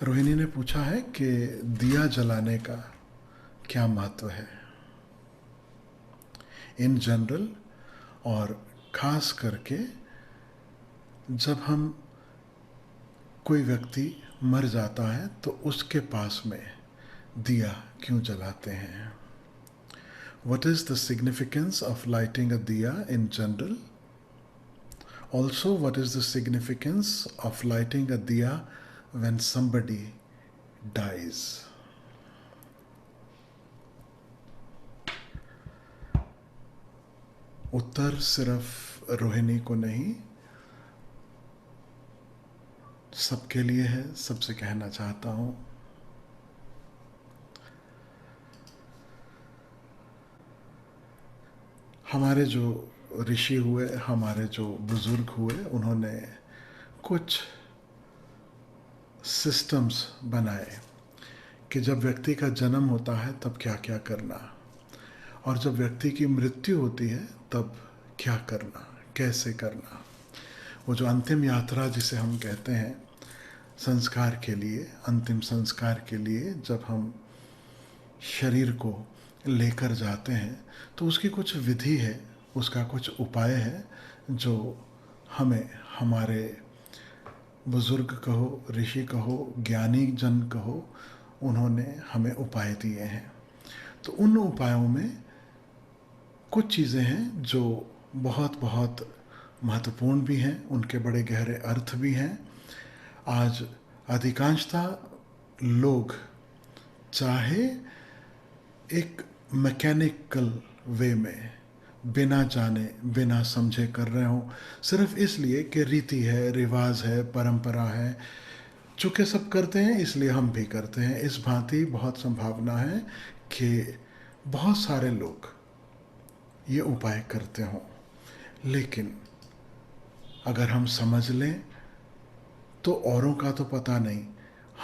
रोहिणी ने पूछा है कि दिया जलाने का क्या महत्व है इन जनरल, और खास करके जब हम कोई व्यक्ति मर जाता है तो उसके पास में दिया क्यों जलाते हैं. What is the significance of lighting a diya in general? Also, what is the significance of lighting a diya when somebody dies? उत्तर सिर्फ रोहिणी को नहीं, सबके लिए है. सबसे कहना चाहता हूँ, हमारे जो ऋषि हुए, हमारे जो बुजुर्ग हुए, उन्होंने कुछ सिस्टम्स बनाए कि जब व्यक्ति का जन्म होता है तब क्या क्या करना, और जब व्यक्ति की मृत्यु होती है तब क्या करना, कैसे करना. वो जो अंतिम यात्रा जिसे हम कहते हैं, संस्कार के लिए, अंतिम संस्कार के लिए जब हम शरीर को लेकर जाते हैं तो उसकी कुछ विधि है, उसका कुछ उपाय है जो हमें हमारे बुजुर्ग कहो, ऋषि कहो, ज्ञानी जन कहो, उन्होंने हमें उपाय दिए हैं. तो उन उपायों में कुछ चीज़ें हैं जो बहुत बहुत महत्वपूर्ण भी हैं, उनके बड़े गहरे अर्थ भी हैं. आज अधिकांशतः लोग चाहे एक मैकेनिकल वे में बिना जाने बिना समझे कर रहे हों, सिर्फ इसलिए कि रीति है, रिवाज है, परंपरा है, चूँकि सब करते हैं इसलिए हम भी करते हैं. इस भांति बहुत संभावना है कि बहुत सारे लोग ये उपाय करते हों, लेकिन अगर हम समझ लें तो औरों का तो पता नहीं,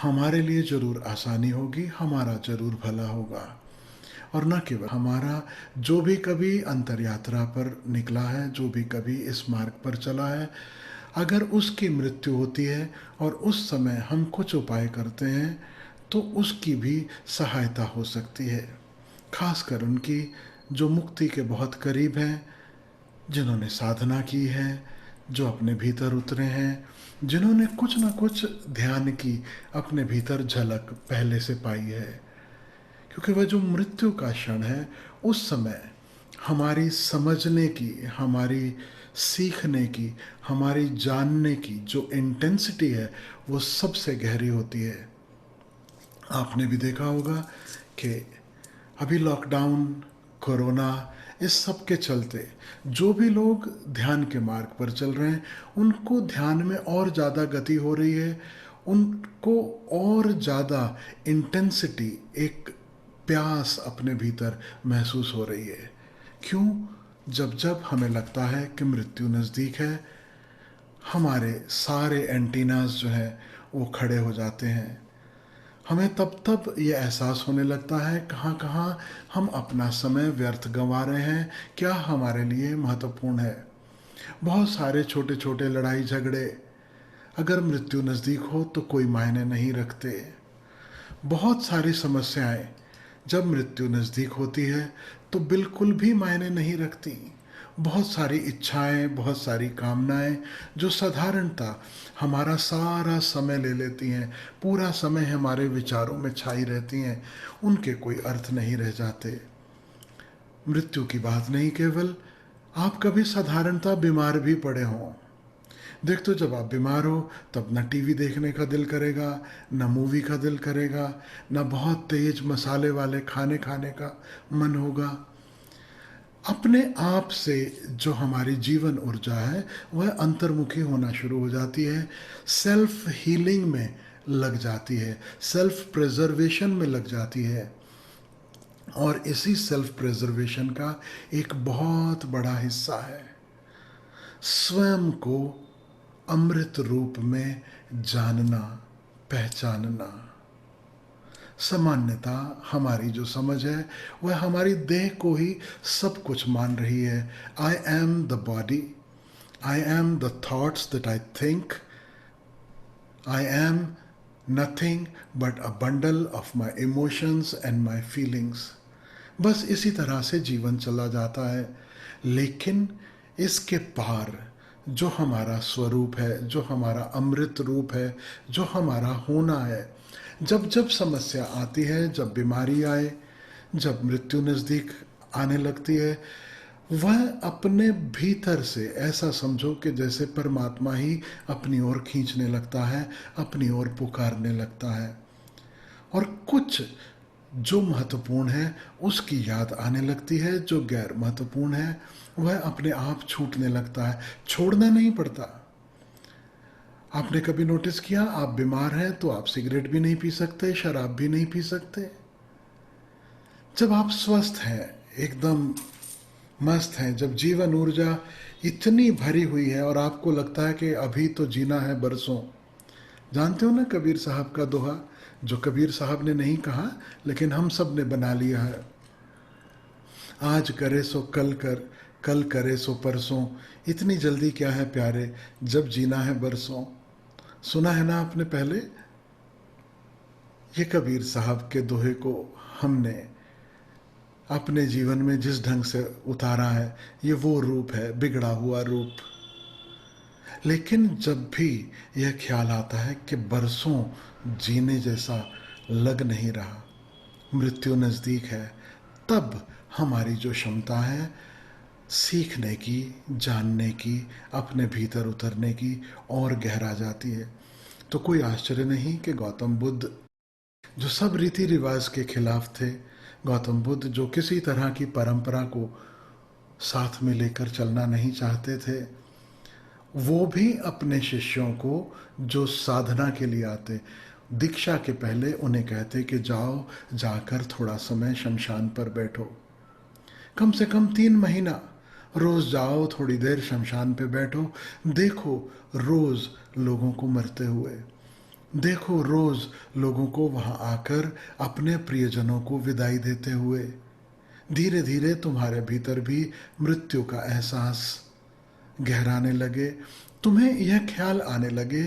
हमारे लिए ज़रूर आसानी होगी, हमारा ज़रूर भला होगा. और न केवल हमारा, जो भी कभी अंतर यात्रा पर निकला है, जो भी कभी इस मार्ग पर चला है, अगर उसकी मृत्यु होती है और उस समय हम कुछ उपाय करते हैं तो उसकी भी सहायता हो सकती है. खासकर उनकी जो मुक्ति के बहुत करीब हैं, जिन्होंने साधना की है, जो अपने भीतर उतरे हैं, जिन्होंने कुछ न कुछ ध्यान की अपने भीतर झलक पहले से पाई है. क्योंकि वह जो मृत्यु का क्षण है, उस समय हमारी समझने की, हमारी सीखने की, हमारी जानने की जो इंटेंसिटी है वो सबसे गहरी होती है. आपने भी देखा होगा कि अभी लॉकडाउन, कोरोना, इस सब के चलते जो भी लोग ध्यान के मार्ग पर चल रहे हैं, उनको ध्यान में और ज़्यादा गति हो रही है, उनको और ज़्यादा इंटेंसिटी, एक प्यास अपने भीतर महसूस हो रही है. क्यों? जब जब हमें लगता है कि मृत्यु नज़दीक है, हमारे सारे एंटीनास जो हैं वो खड़े हो जाते हैं. हमें तब तब ये एहसास होने लगता है कहाँ कहाँ हम अपना समय व्यर्थ गंवा रहे हैं, क्या हमारे लिए महत्वपूर्ण है. बहुत सारे छोटे छोटे लड़ाई झगड़े अगर मृत्यु नज़दीक हो तो कोई मायने नहीं रखते. बहुत सारी समस्याएं जब मृत्यु नज़दीक होती है तो बिल्कुल भी मायने नहीं रखती. बहुत सारी इच्छाएं, बहुत सारी कामनाएं जो साधारणतः हमारा सारा समय ले लेती हैं, पूरा समय हमारे विचारों में छाई रहती हैं, उनके कोई अर्थ नहीं रह जाते. मृत्यु की बात नहीं, केवल आप कभी साधारणतः बीमार भी पड़े हों. देख, तो जब आप बीमार हो तब न टीवी देखने का दिल करेगा, न मूवी का दिल करेगा, न बहुत तेज मसाले वाले खाने खाने का मन होगा. अपने आप से जो हमारी जीवन ऊर्जा है वह अंतर्मुखी होना शुरू हो जाती है, सेल्फ हीलिंग में लग जाती है, सेल्फ प्रिजर्वेशन में लग जाती है. और इसी सेल्फ प्रिजर्वेशन का एक बहुत बड़ा हिस्सा है स्वयं को अमृत रूप में जानना, पहचानना. सामान्यता हमारी जो समझ है वह हमारी देह को ही सब कुछ मान रही है. I am the body, I am the thoughts that I think, I am nothing but a bundle of my emotions and my feelings. बस इसी तरह से जीवन चला जाता है। लेकिन इसके पार जो हमारा स्वरूप है, जो हमारा अमृत रूप है, जो हमारा होना है, जब जब समस्या आती है, जब बीमारी आए, जब मृत्यु नज़दीक आने लगती है, वह अपने भीतर से ऐसा समझो कि जैसे परमात्मा ही अपनी ओर खींचने लगता है, अपनी ओर पुकारने लगता है, और कुछ जो महत्वपूर्ण है उसकी याद आने लगती है, जो गैर महत्वपूर्ण है वह अपने आप छूटने लगता है। छोड़ना नहीं पड़ता। आपने कभी नोटिस किया, आप बीमार हैं तो आप सिगरेट भी नहीं पी सकते, शराब भी नहीं पी सकते। जब आप स्वस्थ हैं, एकदम मस्त हैं, जब जीवन ऊर्जा इतनी भरी हुई है और आपको लगता है कि अभी तो जीना है बरसों। जानते हो ना कबीर साहब का दोहा, जो कबीर साहब ने नहीं कहा लेकिन हम सब ने बना लिया है, आज करे सो कल कर, कल करे सो परसों, इतनी जल्दी क्या है प्यारे, जब जीना है बरसों। सुना है ना आपने पहले। ये कबीर साहब के दोहे को हमने अपने जीवन में जिस ढंग से उतारा है, ये वो रूप है, बिगड़ा हुआ रूप। लेकिन जब भी यह ख्याल आता है कि बरसों जीने जैसा लग नहीं रहा, मृत्यु नज़दीक है, तब हमारी जो क्षमता है सीखने की, जानने की, अपने भीतर उतरने की, और गहरा जाती है। तो कोई आश्चर्य नहीं कि गौतम बुद्ध, जो सब रीति रिवाज के खिलाफ थे, गौतम बुद्ध जो किसी तरह की परंपरा को साथ में लेकर चलना नहीं चाहते थे, वो भी अपने शिष्यों को जो साधना के लिए आते, दीक्षा के पहले उन्हें कहते कि जाओ, जाकर थोड़ा समय शमशान पर बैठो, कम से कम 3 महीना रोज जाओ, थोड़ी देर शमशान पे बैठो, देखो रोज लोगों को मरते हुए, देखो रोज लोगों को वहां आकर अपने प्रियजनों को विदाई देते हुए। धीरे धीरे तुम्हारे भीतर भी मृत्यु का एहसास गहराने लगे, तुम्हें यह ख्याल आने लगे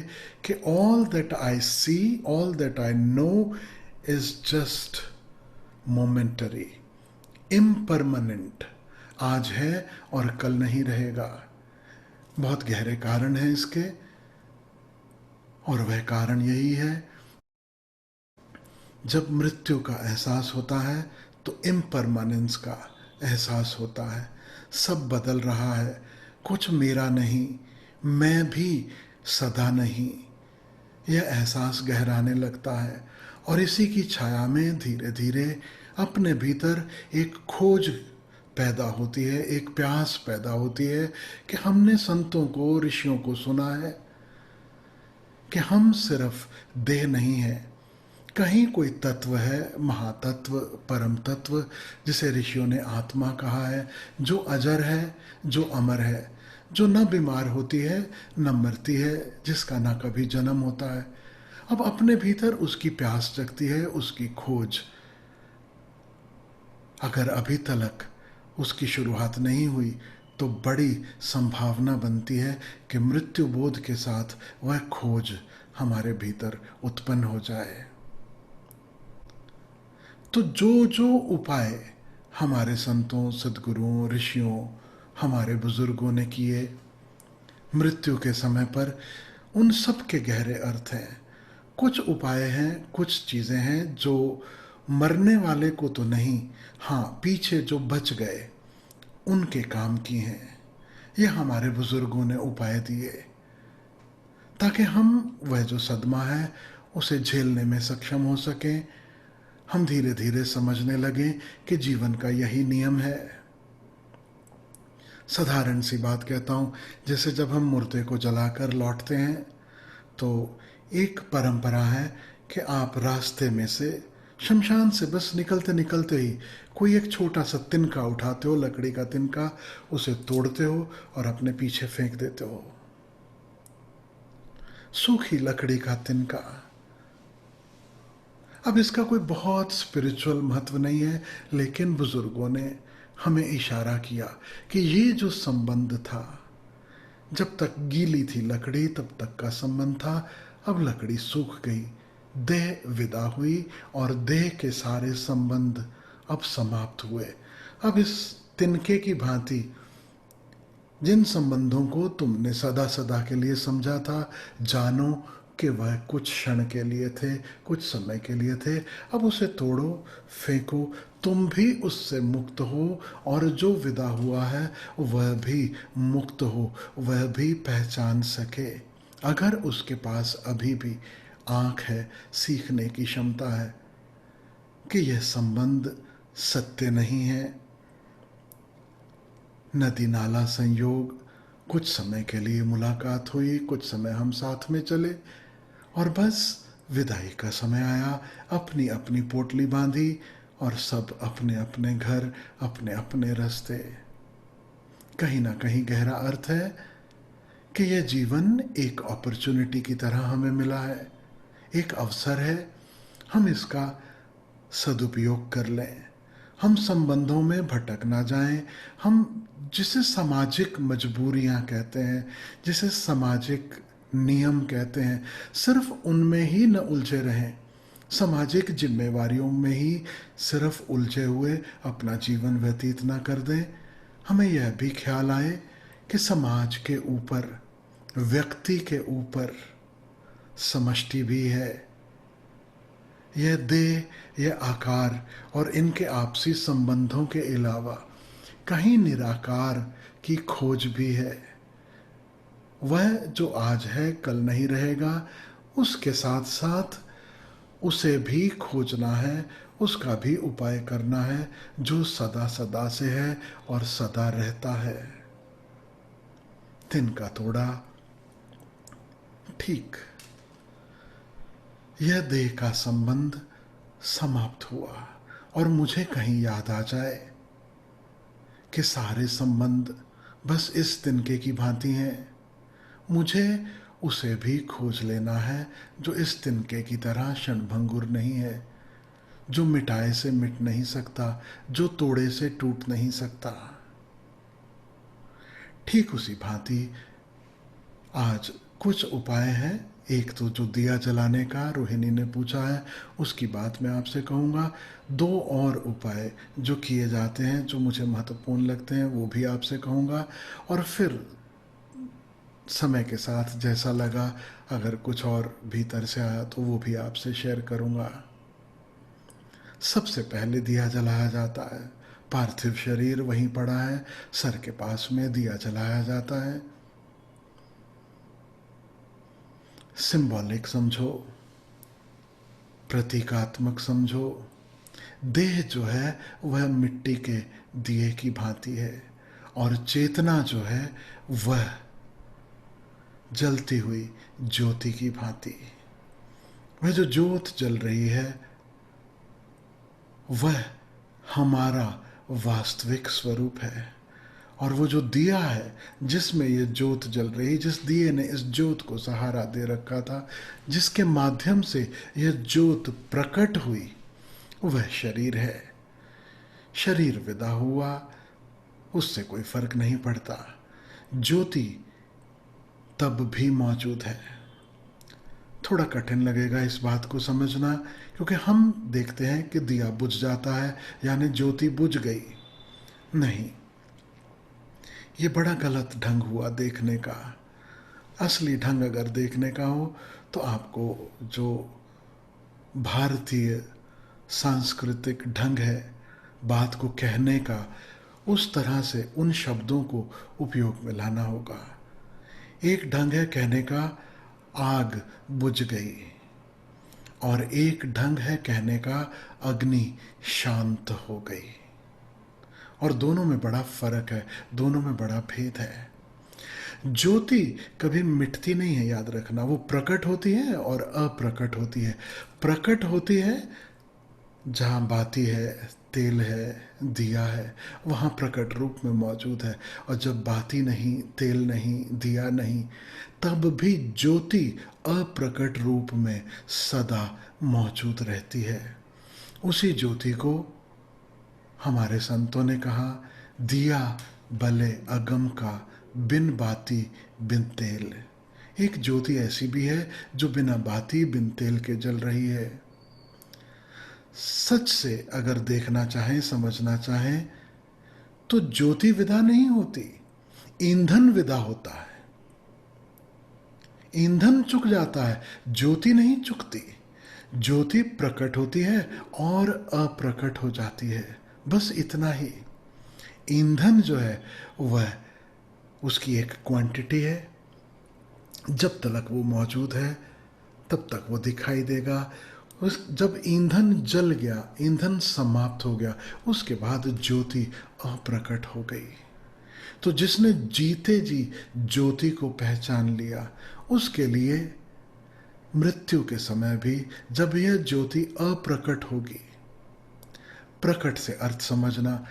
कि all that I see, all that I know is just momentary, impermanent, आज है और कल नहीं रहेगा। बहुत गहरे कारण हैं इसके, और वह कारण यही है, जब मृत्यु का एहसास होता है तो इम्परमानेंस का एहसास होता है। सब बदल रहा है, कुछ मेरा नहीं, मैं भी सदा नहीं, यह एहसास गहराने लगता है। और इसी की छाया में धीरे धीरे अपने भीतर एक खोज पैदा होती है, एक प्यास पैदा होती है कि हमने संतों को, ऋषियों को सुना है कि हम सिर्फ देह नहीं है, कहीं कोई तत्व है, महातत्व, परम तत्व, जिसे ऋषियों ने आत्मा कहा है, जो अजर है, जो अमर है, जो न बीमार होती है, न मरती है, जिसका ना कभी जन्म होता है। अब अपने भीतर उसकी प्यास जगती है, उसकी खोज। अगर अभी तक उसकी शुरुआत नहीं हुई तो बड़ी संभावना बनती है कि मृत्यु बोध के साथ वह खोज हमारे भीतर उत्पन्न हो जाए। तो जो जो उपाय हमारे संतों, सद्गुरुओं, ऋषियों, हमारे बुजुर्गों ने किए मृत्यु के समय पर, उन सब के गहरे अर्थ हैं। कुछ उपाय हैं, कुछ चीज़ें हैं जो मरने वाले को तो नहीं, हाँ पीछे जो बच गए उनके काम की हैं। ये हमारे बुजुर्गों ने उपाय दिए ताकि हम वह जो सदमा है उसे झेलने में सक्षम हो सकें। हम धीरे धीरे समझने लगे कि जीवन का यही नियम है। साधारण सी बात कहता हूँ, जैसे जब हम मुर्दे को जलाकर लौटते हैं तो एक परंपरा है कि आप रास्ते में से, शमशान से बस निकलते निकलते ही कोई एक छोटा सा तिनका उठाते हो, लकड़ी का तिनका, उसे तोड़ते हो और अपने पीछे फेंक देते हो। सूखी लकड़ी का तिनका। अब इसका कोई बहुत स्पिरिचुअल महत्व नहीं है, लेकिन बुजुर्गों ने हमें इशारा किया कि ये जो संबंध था, जब तक गीली थी लकड़ी तब तक का संबंध था, अब लकड़ी सूख गई, देह विदा हुई और देह के सारे संबंध अब समाप्त हुए। अब इस तिनके की भांति जिन संबंधों को तुमने सदा सदा के लिए समझा था, जानो कि वह कुछ क्षण के लिए थे, कुछ समय के लिए थे। अब उसे तोड़ो, फेंको, तुम भी उससे मुक्त हो, और जो विदा हुआ है वह भी मुक्त हो, वह भी पहचान सके। अगर उसके पास अभी भी आँख है, सीखने की क्षमता है कि यह संबंध सत्य नहीं है, नदी नाला संयोग, कुछ समय के लिए मुलाकात हुई, कुछ समय हम साथ में चले, और बस विदाई का समय आया, अपनी अपनी पोटली बांधी और सब अपने अपने घर, अपने अपने रास्ते। कहीं ना कहीं गहरा अर्थ है कि यह जीवन एक अपॉर्चुनिटी की तरह हमें मिला है, एक अवसर है, हम इसका सदुपयोग कर लें, हम संबंधों में भटक ना जाएं, हम जिसे सामाजिक मजबूरियां कहते हैं, जिसे सामाजिक नियम कहते हैं, सिर्फ उनमें ही न उलझे रहें, सामाजिक जिम्मेवारियों में ही सिर्फ उलझे हुए अपना जीवन व्यतीत ना कर दें। हमें यह भी ख्याल आए कि समाज के ऊपर, व्यक्ति के ऊपर समष्टि भी है। यह देह, यह आकार और इनके आपसी संबंधों के अलावा कहीं निराकार की खोज भी है। वह जो आज है कल नहीं रहेगा, उसके साथ साथ उसे भी खोजना है, उसका भी उपाय करना है, जो सदा सदा से है और सदा रहता है। तिनका तोड़ा, ठीक, यह देह का संबंध समाप्त हुआ और मुझे कहीं याद आ जाए कि सारे संबंध बस इस तिनके की भांति हैं। मुझे उसे भी खोज लेना है जो इस तिनके की तरह क्षणभंगुर नहीं है, जो मिटाए से मिट नहीं सकता, जो तोड़े से टूट नहीं सकता। ठीक उसी भांति आज कुछ उपाय हैं। एक तो जो दिया जलाने का रोहिणी ने पूछा है, उसकी बात मैं आपसे कहूँगा। दो और उपाय जो किए जाते हैं, जो मुझे महत्वपूर्ण लगते हैं, वो भी आपसे कहूँगा। और फिर समय के साथ जैसा लगा, अगर कुछ और भीतर से आया तो वो भी आपसे शेयर करूँगा। सबसे पहले दिया जलाया जाता है, पार्थिव शरीर वहीं पड़ा है, सर के पास में दिया जलाया जाता है। सिंबॉलिक समझो, प्रतीकात्मक समझो। देह जो है वह मिट्टी के दिए की भांति है, और चेतना जो है वह जलती हुई ज्योति की भांति। वह जो ज्योत जल रही है वह हमारा वास्तविक स्वरूप है, और वो जो दिया है जिसमें ये ज्योत जल रही, जिस दिए ने इस ज्योत को सहारा दे रखा था, जिसके माध्यम से यह ज्योत प्रकट हुई, वह शरीर है। शरीर विदा हुआ, उससे कोई फर्क नहीं पड़ता, ज्योति तब भी मौजूद है। थोड़ा कठिन लगेगा इस बात को समझना, क्योंकि हम देखते हैं कि दिया बुझ जाता है यानी ज्योति बुझ गई। नहीं, ये बड़ा गलत ढंग हुआ देखने का। असली ढंग अगर देखने का हो तो आपको जो भारतीय सांस्कृतिक ढंग है बात को कहने का, उस तरह से उन शब्दों को उपयोग में लाना होगा। एक ढंग है कहने का, आग बुझ गई, और एक ढंग है कहने का, अग्नि शांत हो गई। और दोनों में बड़ा फर्क है, दोनों में बड़ा भेद है। ज्योति कभी मिटती नहीं है, याद रखना। वो प्रकट होती है और अप्रकट होती है। प्रकट होती है जहाँ बाती है, तेल है, दिया है, वहाँ प्रकट रूप में मौजूद है। और जब बाती नहीं, तेल नहीं, दिया नहीं, तब भी ज्योति अप्रकट रूप में सदा मौजूद रहती है। उसी ज्योति को हमारे संतों ने कहा, दिया बले अगम का, बिन बाती बिन तेल। एक ज्योति ऐसी भी है जो बिना बाती बिन तेल के जल रही है। सच से अगर देखना चाहें, समझना चाहें, तो ज्योति विदा नहीं होती, ईंधन विदा होता है। ईंधन चुक जाता है, ज्योति नहीं चुकती। ज्योति प्रकट होती है और अप्रकट हो जाती है, बस इतना ही। ईंधन जो है वह उसकी एक क्वांटिटी है, जब तक वो मौजूद है तब तक वो दिखाई देगा। उस जब ईंधन जल गया, ईंधन समाप्त हो गया, उसके बाद ज्योति अप्रकट हो गई। तो जिसने जीते जी ज्योति को पहचान लिया, उसके लिए मृत्यु के समय भी जब यह ज्योति अप्रकट होगी, प्रकट से अर्थ समझना,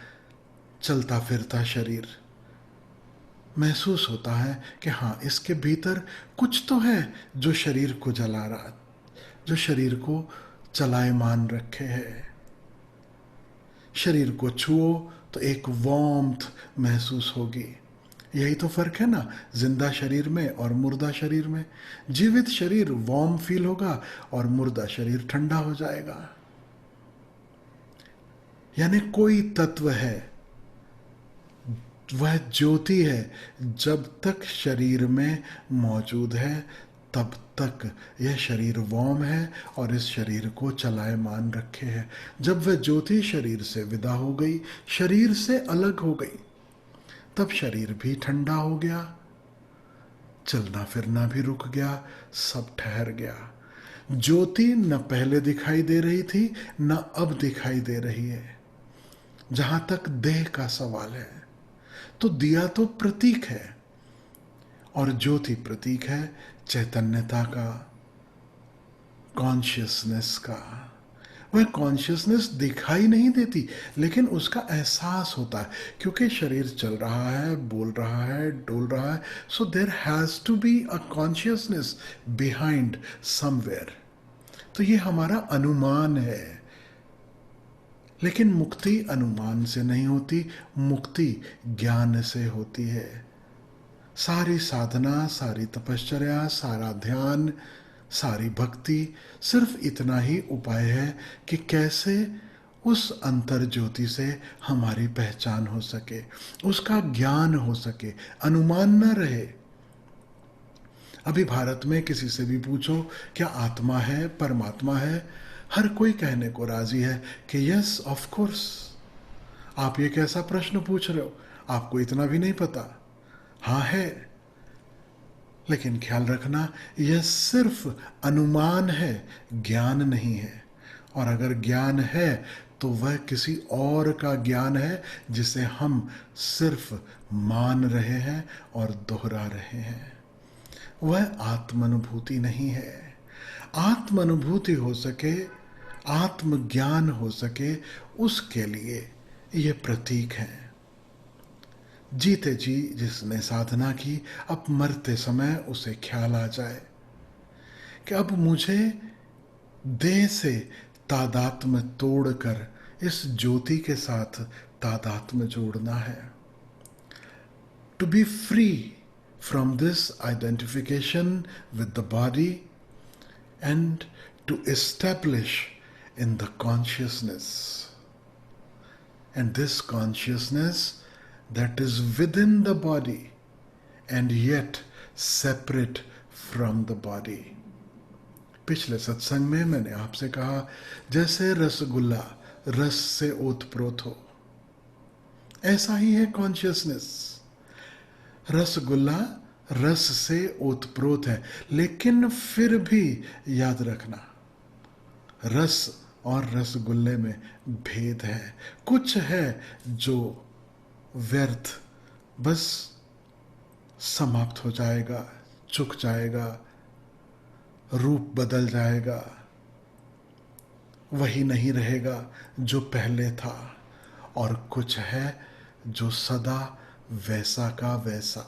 चलता फिरता शरीर महसूस होता है कि हाँ, इसके भीतर कुछ तो है जो शरीर को जला रहा, जो शरीर को चलायमान रखे है। शरीर को छुओ तो एक वार्मथ महसूस होगी। यही तो फर्क है ना, जिंदा शरीर में और मुर्दा शरीर में। जीवित शरीर वार्म फील होगा और मुर्दा शरीर ठंडा हो जाएगा। यानी कोई तत्व है, वह ज्योति है, जब तक शरीर में मौजूद है तब तक यह शरीर वार्म है और इस शरीर को चलायमान रखे है। जब वह ज्योति शरीर से विदा हो गई, शरीर से अलग हो गई, तब शरीर भी ठंडा हो गया, चलना फिरना भी रुक गया, सब ठहर गया। ज्योति न पहले दिखाई दे रही थी, न अब दिखाई दे रही है। जहां तक देह का सवाल है, तो दिया तो प्रतीक है और ज्योति प्रतीक है चैतन्यता का, कॉन्शियसनेस का। वह कॉन्शियसनेस दिखाई नहीं देती, लेकिन उसका एहसास होता है, क्योंकि शरीर चल रहा है, बोल रहा है, डोल रहा है। So there has to be a consciousness behind somewhere. तो ये हमारा अनुमान है, लेकिन मुक्ति अनुमान से नहीं होती, मुक्ति ज्ञान से होती है। सारी साधना, सारी तपश्चर्या, सारा ध्यान, सारी भक्ति सिर्फ इतना ही उपाय है कि कैसे उस अंतर ज्योति से हमारी पहचान हो सके, उसका ज्ञान हो सके, अनुमान न रहे। अभी भारत में किसी से भी पूछो क्या आत्मा है, परमात्मा है, हर कोई कहने को राजी है कि यस ऑफ कोर्स। आप ये कैसा प्रश्न पूछ रहे हो, आपको इतना भी नहीं पता? हाँ है, लेकिन ख्याल रखना, यह सिर्फ अनुमान है, ज्ञान नहीं है। और अगर ज्ञान है तो वह किसी और का ज्ञान है, जिसे हम सिर्फ मान रहे हैं और दोहरा रहे हैं। वह आत्मानुभूति नहीं है। आत्मानुभूति हो सके, आत्मज्ञान हो सके, उसके लिए ये प्रतीक है। जीते जी जिसने साधना की, अब मरते समय उसे ख्याल आ जाए कि अब मुझे देह से तादात्म्य तोड़कर इस ज्योति के साथ तादात्म्य जोड़ना है। To be free from this identification with the body and to establish in the consciousness, and this consciousness that is within the body and yet separate from the body. पिछले सत्संग में मैंने आपसे कहा, जैसे रसगुल्ला रस से ओतप्रोत हो, ऐसा ही है कॉन्शियसनेस। रसगुल्ला रस से ओतप्रोत है, लेकिन फिर भी याद रखना, रस और रसगुल्ले में भेद है। कुछ है जो व्यर्थ बस समाप्त हो जाएगा, चुक जाएगा, रूप बदल जाएगा, वही नहीं रहेगा जो पहले था। और कुछ है जो सदा वैसा का वैसा।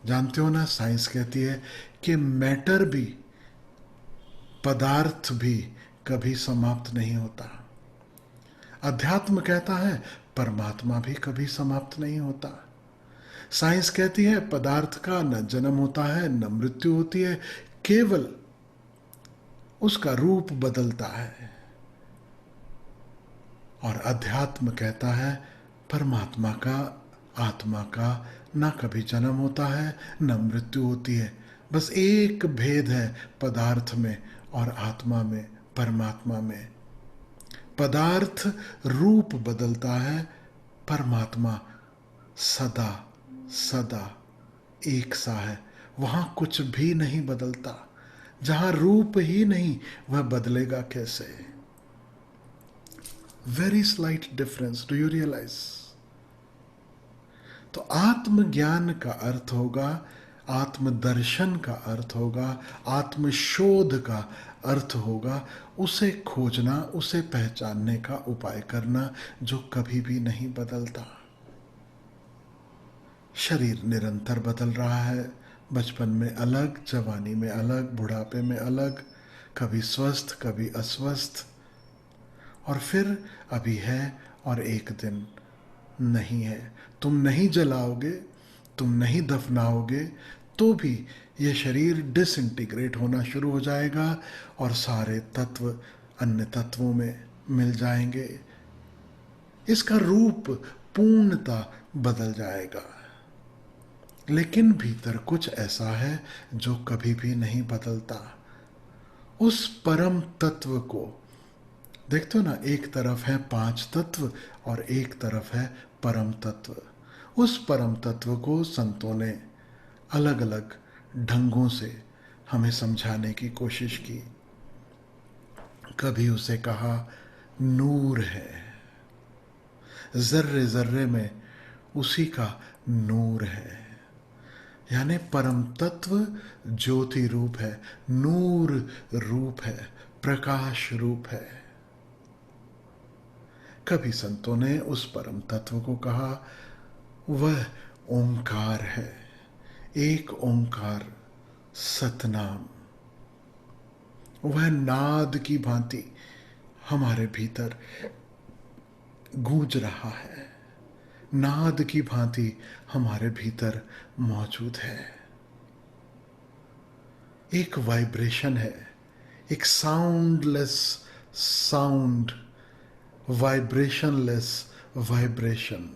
जानते हो ना, साइंस कहती है कि मैटर भी, पदार्थ भी कभी समाप्त नहीं होता। अध्यात्म कहता है परमात्मा भी कभी समाप्त नहीं होता। साइंस कहती है पदार्थ का न जन्म होता है न मृत्यु होती है, केवल उसका रूप बदलता है। और अध्यात्म कहता है परमात्मा का, आत्मा का ना कभी जन्म होता है न मृत्यु होती है। बस एक भेद है पदार्थ में और आत्मा में, परमात्मा में। पदार्थ रूप बदलता है, परमात्मा सदा सदा एक सा है। वहां कुछ भी नहीं बदलता। जहां रूप ही नहीं, वह बदलेगा कैसे? Very slight difference, do you realize? तो आत्मज्ञान का अर्थ होगा, आत्मदर्शन का अर्थ होगा, आत्मशोध का अर्थ होगा उसे खोजना, उसे पहचानने का उपाय करना जो कभी भी नहीं बदलता। शरीर निरंतर बदल रहा है, बचपन में अलग, जवानी में अलग, बुढ़ापे में अलग, कभी स्वस्थ कभी अस्वस्थ, और फिर अभी है और एक दिन नहीं है। तुम नहीं जलाओगे, तुम नहीं दफनाओगे, तो भी ये शरीर डिसइंटीग्रेट होना शुरू हो जाएगा और सारे तत्व अन्य तत्वों में मिल जाएंगे। इसका रूप पूर्णता बदल जाएगा, लेकिन भीतर कुछ ऐसा है जो कभी भी नहीं बदलता। उस परम तत्व को देखते हो ना, एक तरफ है 5 तत्व और एक तरफ है परम तत्व। उस परम तत्व को संतों ने अलग अलग ढंगों से हमें समझाने की कोशिश की। कभी उसे कहा नूर है, जर्रे जर्रे में उसी का नूर है, यानी परम तत्व ज्योति रूप है, नूर रूप है, प्रकाश रूप है। कभी संतों ने उस परम तत्व को कहा वह ओंकार है, एक ओंकार सतनाम। वह नाद की भांति हमारे भीतर गूंज रहा है, नाद की भांति हमारे भीतर मौजूद है। एक वाइब्रेशन है, एक साउंडलेस साउंड, वाइब्रेशनलेस वाइब्रेशन,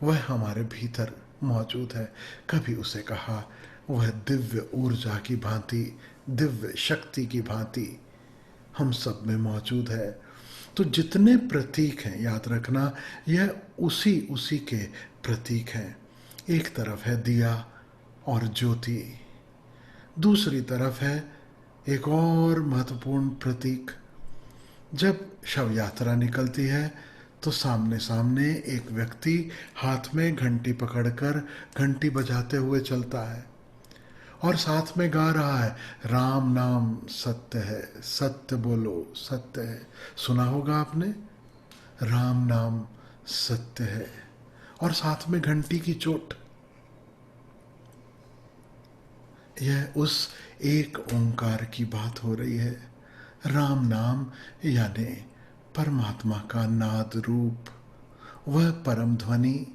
वह हमारे भीतर मौजूद है। कभी उसे कहा वह दिव्य ऊर्जा की भांति, दिव्य शक्ति की भांति हम सब में मौजूद है। तो जितने प्रतीक हैं, याद रखना यह उसी के प्रतीक हैं। एक तरफ है दिया और ज्योति, दूसरी तरफ है एक और महत्वपूर्ण प्रतीक। जब शव यात्रा निकलती है तो सामने सामने एक व्यक्ति हाथ में घंटी पकड़कर घंटी बजाते हुए चलता है और साथ में गा रहा है राम नाम सत्य है, सत्य बोलो सत्य है। सुना होगा आपने, राम नाम सत्य है, और साथ में घंटी की चोट। यह उस एक ओंकार की बात हो रही है। राम नाम यानी परमात्मा का नाद रूप, वह परम ध्वनि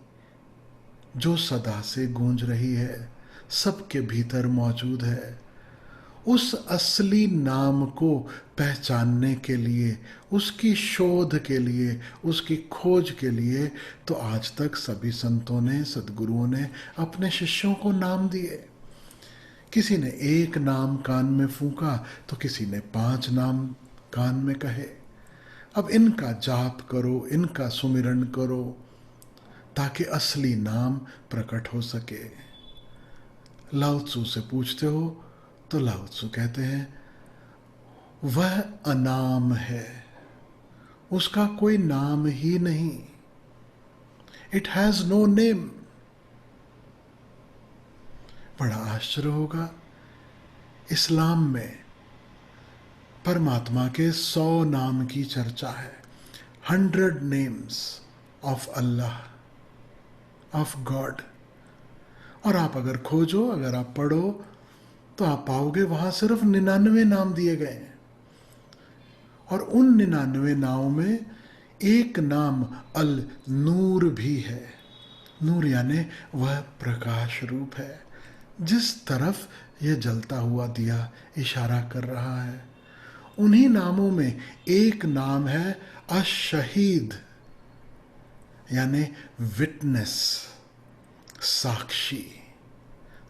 जो सदा से गूंज रही है, सबके भीतर मौजूद है। उस असली नाम को पहचानने के लिए, उसकी शोध के लिए, उसकी खोज के लिए तो आज तक सभी संतों ने, सद्गुरुओं ने अपने शिष्यों को नाम दिए। किसी ने एक नाम कान में फूंका तो किसी ने 5 नाम कान में कहे। अब इनका जाप करो, इनका सुमिरन करो ताकि असली नाम प्रकट हो सके। लाओ त्सु से पूछते हो तो लाओ त्सु कहते हैं वह अनाम है, उसका कोई नाम ही नहीं। It has no name. बड़ा आश्चर्य होगा, इस्लाम में परमात्मा के 100 नाम की चर्चा है। 100 names of Allah, of God. और आप अगर खोजो, अगर आप पढ़ो तो आप पाओगे वहां सिर्फ 99 नाम दिए गए हैं। और उन 99 नामों में एक नाम अल नूर भी है, नूर यानी वह प्रकाश रूप है। जिस तरफ यह जलता हुआ दिया इशारा कर रहा है, उन्हीं नामों में एक नाम है अशहीद, यानी विटनेस, साक्षी।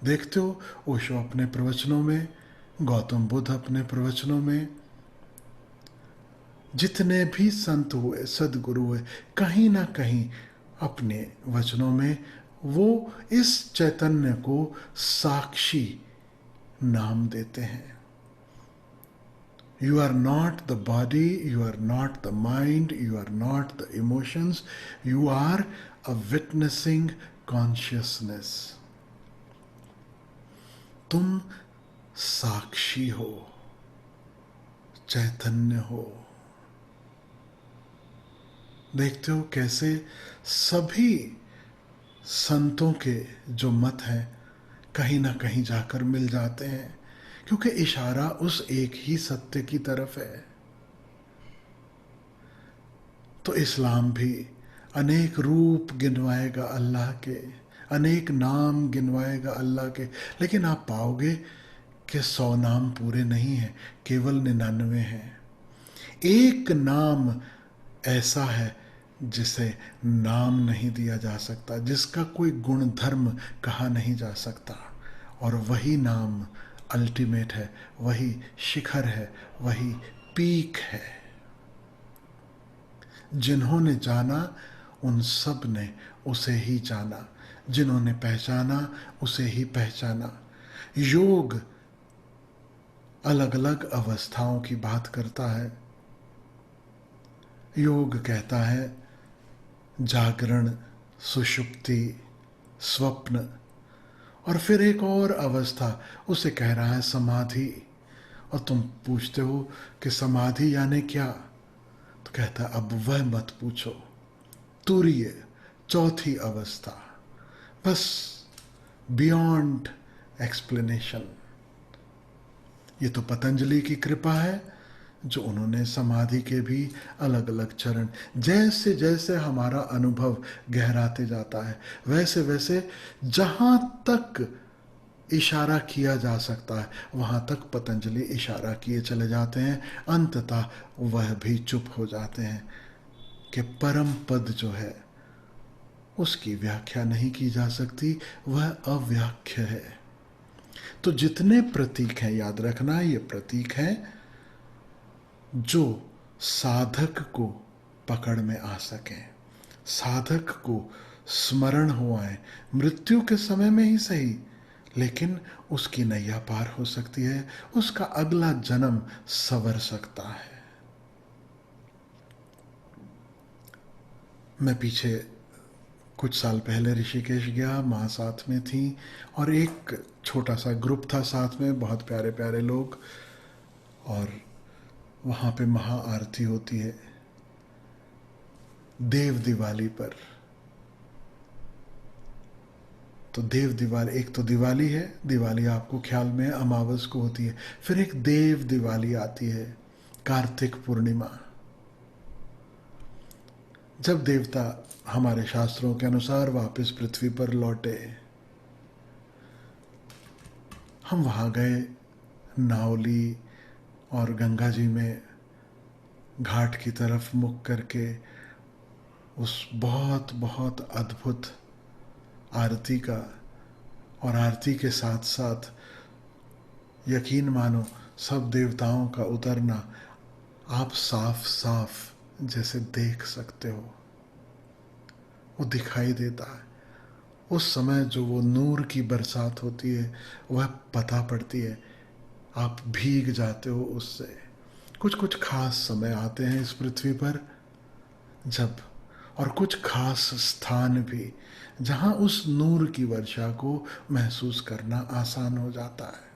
देखते हो ओशो अपने प्रवचनों में, गौतम बुद्ध अपने प्रवचनों में, जितने भी संत हुए, सदगुरु हुए, कहीं ना कहीं अपने वचनों में वो इस चैतन्य को साक्षी नाम देते हैं। You are not the body, you are not the mind, you are not the emotions, you are a witnessing consciousness. तुम साक्षी हो, चैतन्य हो। देखते हो कैसे सभी संतों के जो मत हैं कहीं ना कहीं जाकर मिल जाते हैं, क्योंकि इशारा उस एक ही सत्य की तरफ है। तो इस्लाम भी अनेक रूप गिनवाएगा अल्लाह के, अनेक नाम गिनवाएगा अल्लाह के, लेकिन आप पाओगे कि 100 नाम पूरे नहीं हैं, केवल 99 हैं। एक नाम ऐसा है जिसे नाम नहीं दिया जा सकता, जिसका कोई गुण धर्म कहा नहीं जा सकता, और वही नाम अल्टीमेट है, वही शिखर है, वही पीक है। जिन्होंने जाना उन सब ने उसे ही जाना, जिन्होंने पहचाना उसे ही पहचाना। योग अलग अलग अवस्थाओं की बात करता है। योग कहता है जागरण, सुषुप्ति, स्वप्न, और फिर एक और अवस्था उसे कह रहा है समाधि। और तुम पूछते हो कि समाधि यानी क्या, तो कहता है अब वह मत पूछो, तुरीय, चौथी अवस्था, बस बियॉन्ड एक्सप्लेनेशन। ये तो पतंजलि की कृपा है, जो उन्होंने समाधि के भी अलग अलग चरण, जैसे जैसे हमारा अनुभव गहराते जाता है वैसे वैसे जहाँ तक इशारा किया जा सकता है वहाँ तक पतंजलि इशारा किए चले जाते हैं। अंततः वह भी चुप हो जाते हैं कि परम पद जो है उसकी व्याख्या नहीं की जा सकती, वह अव्याख्य है। तो जितने प्रतीक हैं, याद रखना ये प्रतीक हैं जो साधक को पकड़ में आ सकें, साधक को स्मरण हो आए, मृत्यु के समय में ही सही, लेकिन उसकी नैया पार हो सकती है, उसका अगला जन्म संवर सकता है। मैं पीछे कुछ साल पहले ऋषिकेश गया, माँ साथ में थी और एक छोटा सा ग्रुप था साथ में, बहुत प्यारे प्यारे लोग, और वहाँ पे महाआरती होती है देव दिवाली पर। तो देव दिवाली, एक तो दिवाली है, दिवाली आपको ख्याल में अमावस को होती है, फिर एक देव दिवाली आती है, कार्तिक पूर्णिमा, जब देवता हमारे शास्त्रों के अनुसार वापस पृथ्वी पर लौटे। हम वहाँ गए नावली और गंगा जी में घाट की तरफ मुख करके उस बहुत बहुत अद्भुत आरती का, और आरती के साथ साथ यकीन मानो सब देवताओं का उतरना आप साफ साफ जैसे देख सकते हो, वो दिखाई देता है। उस समय जो वो नूर की बरसात होती है वह पता पड़ती है, आप भीग जाते हो उससे। कुछ कुछ खास समय आते हैं इस पृथ्वी पर जब, और कुछ खास स्थान भी जहाँ उस नूर की वर्षा को महसूस करना आसान हो जाता है।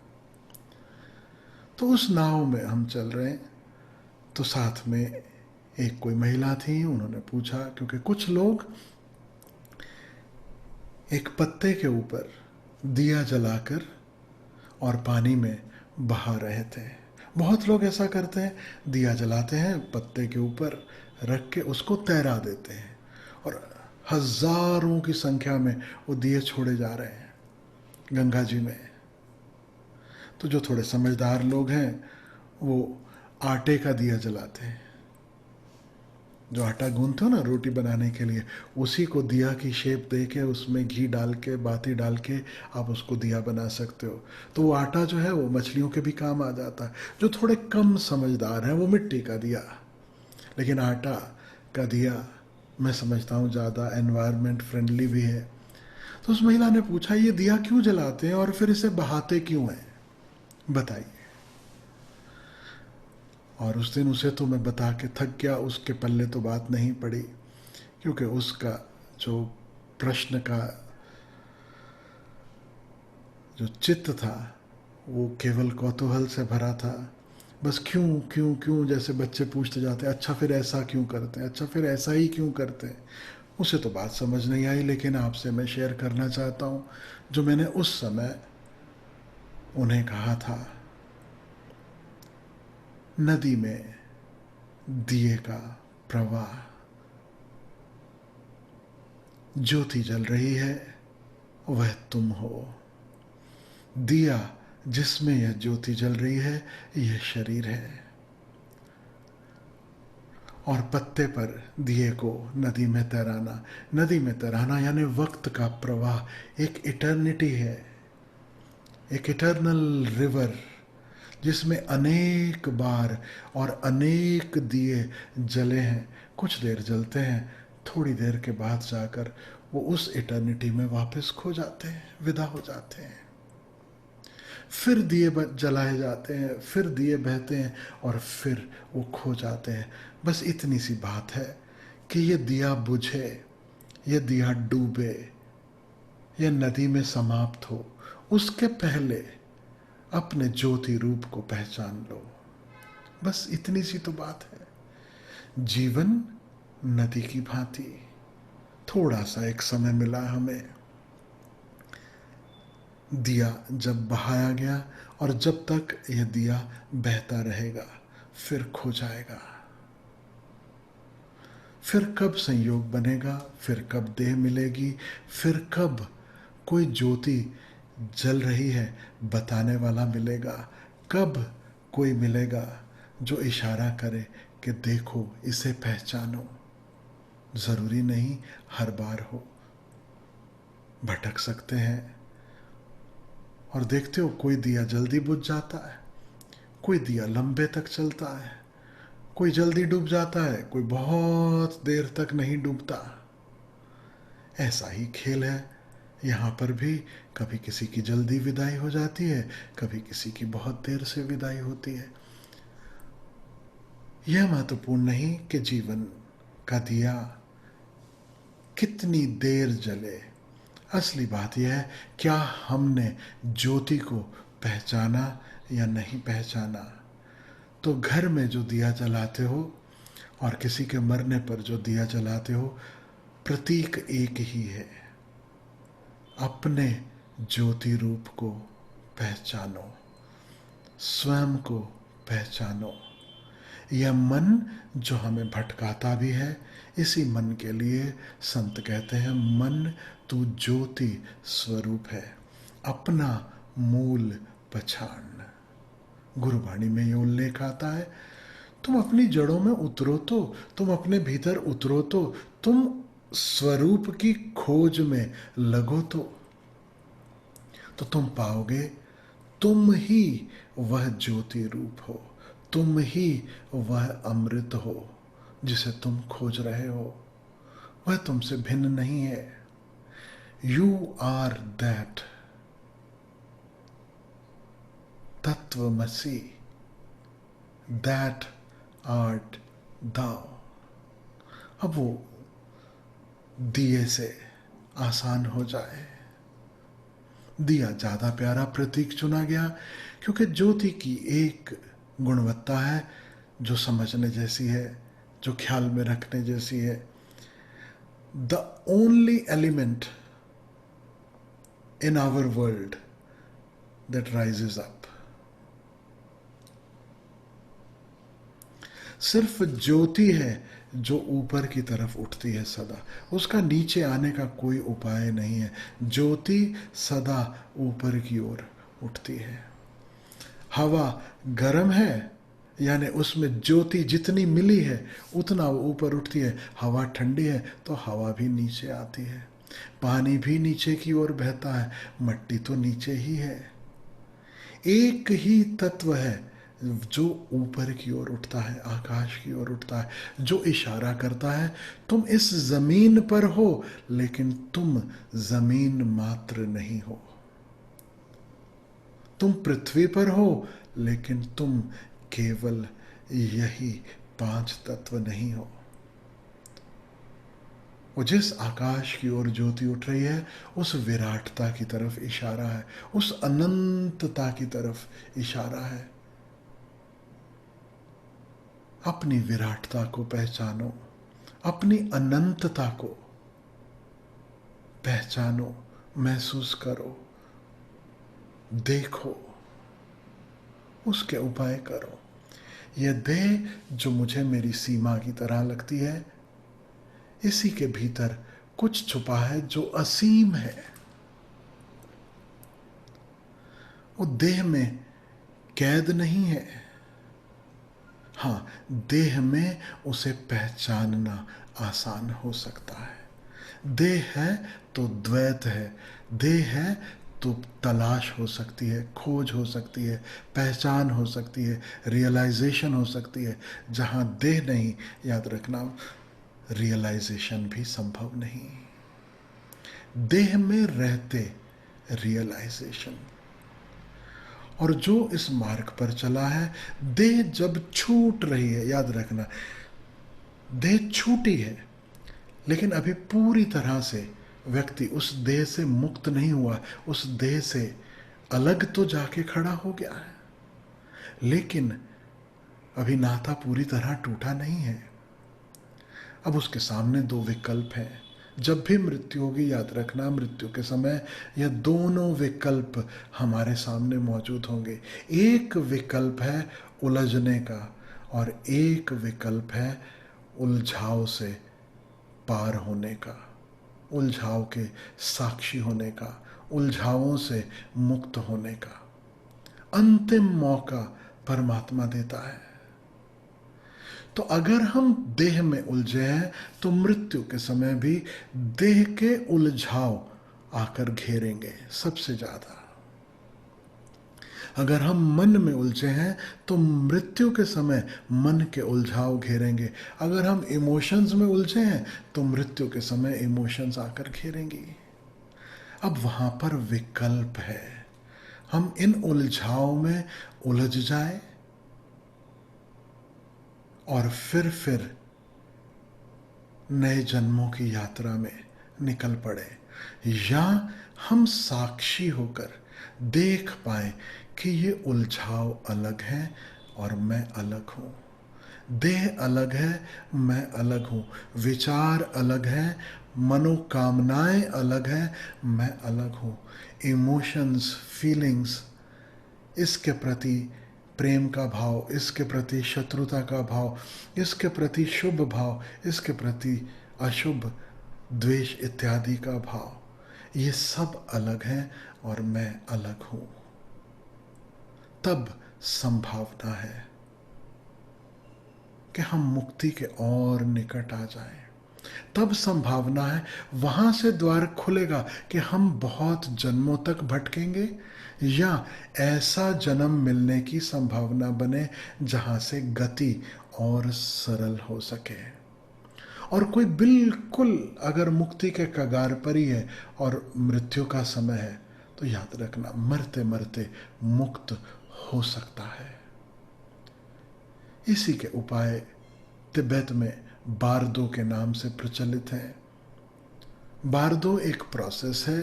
तो उस नाव में हम चल रहे हैं, तो साथ में एक कोई महिला थी, उन्होंने पूछा, क्योंकि कुछ लोग एक पत्ते के ऊपर दिया जलाकर और पानी में बहा रहे थे। बहुत लोग ऐसा करते हैं, दिया जलाते हैं, पत्ते के ऊपर रख के उसको तैरा देते हैं, और हजारों की संख्या में वो दिए छोड़े जा रहे हैं गंगा जी में। तो जो थोड़े समझदार लोग हैं वो आटे का दिया जलाते हैं। जो आटा गूंथते हो ना रोटी बनाने के लिए, उसी को दिया की शेप दे के उसमें घी डाल के बाती डाल के आप उसको दिया बना सकते हो। तो वो आटा जो है वो मछलियों के भी काम आ जाता है। जो थोड़े कम समझदार हैं वो मिट्टी का दिया, लेकिन आटा का दिया मैं समझता हूँ ज़्यादा एनवायरनमेंट फ्रेंडली भी है। तो उस महिला ने पूछा ये दिया क्यों जलाते हैं और फिर इसे बहाते क्यों हैं, बताइए। और उस दिन उसे तो मैं बता के थक गया, उसके पल्ले तो बात नहीं पड़ी, क्योंकि उसका जो प्रश्न का जो चित्त था वो केवल कौतूहल से भरा था। बस क्यों क्यों क्यों जैसे बच्चे पूछते जाते हैं, अच्छा फिर ऐसा क्यों करते हैं, अच्छा फिर ऐसा ही क्यों करते हैं। उसे तो बात समझ नहीं आई, लेकिन आपसे मैं शेयर करना चाहता हूँ जो मैंने उस समय उन्हें कहा था। नदी में दिए का प्रवाह, ज्योति जल रही है वह तुम हो। दिया जिसमें यह ज्योति जल रही है यह शरीर है। और पत्ते पर दिए को नदी में तैराना, नदी में तैराना यानी वक्त का प्रवाह, एक इटर्निटी है, एक इटर्नल रिवर जिसमें अनेक बार और अनेक दिए जले हैं। कुछ देर जलते हैं, थोड़ी देर के बाद जाकर वो उस इटर्निटी में वापस खो जाते हैं, विदा हो जाते हैं। फिर दिए जलाए जाते हैं, फिर दिए बहते हैं और फिर वो खो जाते हैं। बस इतनी सी बात है कि ये दिया बुझे, ये दिया डूबे, ये नदी में समाप्त हो, उसके पहले अपने ज्योति रूप को पहचान लो। बस इतनी सी तो बात है। जीवन नदी की भांति, थोड़ा सा एक समय मिला हमें। दिया जब बहाया गया और जब तक यह दिया बहता रहेगा फिर खो जाएगा। फिर कब संयोग बनेगा, फिर कब देह मिलेगी, फिर कब कोई ज्योति जल रही है बताने वाला मिलेगा, कब कोई मिलेगा जो इशारा करे कि देखो इसे पहचानो। ज़रूरी नहीं हर बार हो, भटक सकते हैं। और देखते हो कोई दिया जल्दी बुझ जाता है, कोई दिया लंबे तक चलता है, कोई जल्दी डूब जाता है, कोई बहुत देर तक नहीं डूबता। ऐसा ही खेल है यहाँ पर भी। कभी किसी की जल्दी विदाई हो जाती है, कभी किसी की बहुत देर से विदाई होती है। यह महत्वपूर्ण नहीं कि जीवन का दिया कितनी देर जले। असली बात यह है क्या हमने ज्योति को पहचाना या नहीं पहचाना। तो घर में जो दिया जलाते हो और किसी के मरने पर जो दिया जलाते हो, प्रतीक एक ही है। अपने ज्योति रूप को पहचानो, स्वयं को पहचानो। यह मन जो हमें भटकाता भी है, इसी मन के लिए संत कहते हैं मन तू ज्योति स्वरूप है, अपना मूल पछान। गुरुवाणी में ये उल्लेख आता है, तुम अपनी जड़ों में उतरो तो, तुम अपने भीतर उतरो तो, तुम स्वरूप की खोज में लगो तो तुम पाओगे तुम ही वह ज्योति रूप हो, तुम ही वह अमृत हो जिसे तुम खोज रहे हो। वह तुमसे भिन्न नहीं है। You are that tattvamasi, that art thou. अब वो दिए से आसान हो जाए। दिया ज्यादा प्यारा प्रतीक चुना गया क्योंकि ज्योति की एक गुणवत्ता है जो समझने जैसी है, जो ख्याल में रखने जैसी है। The only element in our world that rises up. सिर्फ ज्योति है जो ऊपर की तरफ उठती है सदा, उसका नीचे आने का कोई उपाय नहीं है। ज्योति सदा ऊपर की ओर उठती है। हवा गर्म है, यानी उसमें ज्योति जितनी मिली है उतना वो ऊपर उठती है। हवा ठंडी है तो हवा भी नीचे आती है। पानी भी नीचे की ओर बहता है, मट्टी तो नीचे ही है। एक ही तत्व है जो ऊपर की ओर उठता है, आकाश की ओर उठता है, जो इशारा करता है तुम इस जमीन पर हो लेकिन तुम जमीन मात्र नहीं हो। तुम पृथ्वी पर हो लेकिन तुम केवल यही 5 तत्व नहीं हो। वो जिस आकाश की ओर ज्योति उठ रही है उस विराटता की तरफ इशारा है, उस अनंतता की तरफ इशारा है। अपनी विराटता को पहचानो, अपनी अनंतता को पहचानो, महसूस करो, देखो, उसके उपाय करो। यह देह जो मुझे मेरी सीमा की तरह लगती है, इसी के भीतर कुछ छुपा है जो असीम है। वो देह में कैद नहीं है। हाँ, देह में उसे पहचानना आसान हो सकता है। देह है तो द्वैत है, देह है तो तलाश हो सकती है, खोज हो सकती है, पहचान हो सकती है, रियलाइजेशन हो सकती है। जहाँ देह नहीं, याद रखना, रियलाइजेशन भी संभव नहीं। देह में रहते रियलाइजेशन। और जो इस मार्ग पर चला है, देह जब छूट रही है, याद रखना, देह छूटी है लेकिन अभी पूरी तरह से व्यक्ति उस देह से मुक्त नहीं हुआ, उस देह से अलग तो जाके खड़ा हो गया है, लेकिन अभी नाता पूरी तरह टूटा नहीं है। अब उसके सामने 2 विकल्प हैं। जब भी मृत्यु होगी, याद रखना, मृत्यु के समय यह दोनों विकल्प हमारे सामने मौजूद होंगे। एक विकल्प है उलझने का और एक विकल्प है उलझाव से पार होने का, उलझाव के साक्षी होने का, उलझावों से मुक्त होने का। अंतिम मौका परमात्मा देता है। तो अगर हम देह में उलझे हैं तो मृत्यु के समय भी देह के उलझाव आकर घेरेंगे सबसे ज्यादा। अगर हम मन में उलझे हैं तो मृत्यु के समय मन के उलझाव घेरेंगे। अगर हम इमोशंस में उलझे हैं तो मृत्यु के समय इमोशंस आकर घेरेंगी। अब वहां पर विकल्प है, हम इन उलझाव में उलझ जाए और फिर नए जन्मों की यात्रा में निकल पड़े, या हम साक्षी होकर देख पाए कि ये उलझाव अलग है और मैं अलग हूं। देह अलग है, मैं अलग हूं। विचार अलग है, मनोकामनाएं अलग है, मैं अलग हूं। इमोशंस, फीलिंग्स, इसके प्रति प्रेम का भाव, इसके प्रति शत्रुता का भाव, इसके प्रति शुभ भाव, इसके प्रति अशुभ, द्वेष इत्यादि का भाव, ये सब अलग हैं और मैं अलग हूं। तब संभावना है कि हम मुक्ति के और निकट आ जाएं। तब संभावना है, वहां से द्वार खुलेगा कि हम बहुत जन्मों तक भटकेंगे या ऐसा जन्म मिलने की संभावना बने जहां से गति और सरल हो सके। और कोई बिल्कुल अगर मुक्ति के कगार पर ही है और मृत्यु का समय है तो याद रखना, मरते मरते मुक्त हो सकता है। इसी के उपाय तिब्बत में बारदो के नाम से प्रचलित हैं। बारदो एक प्रोसेस है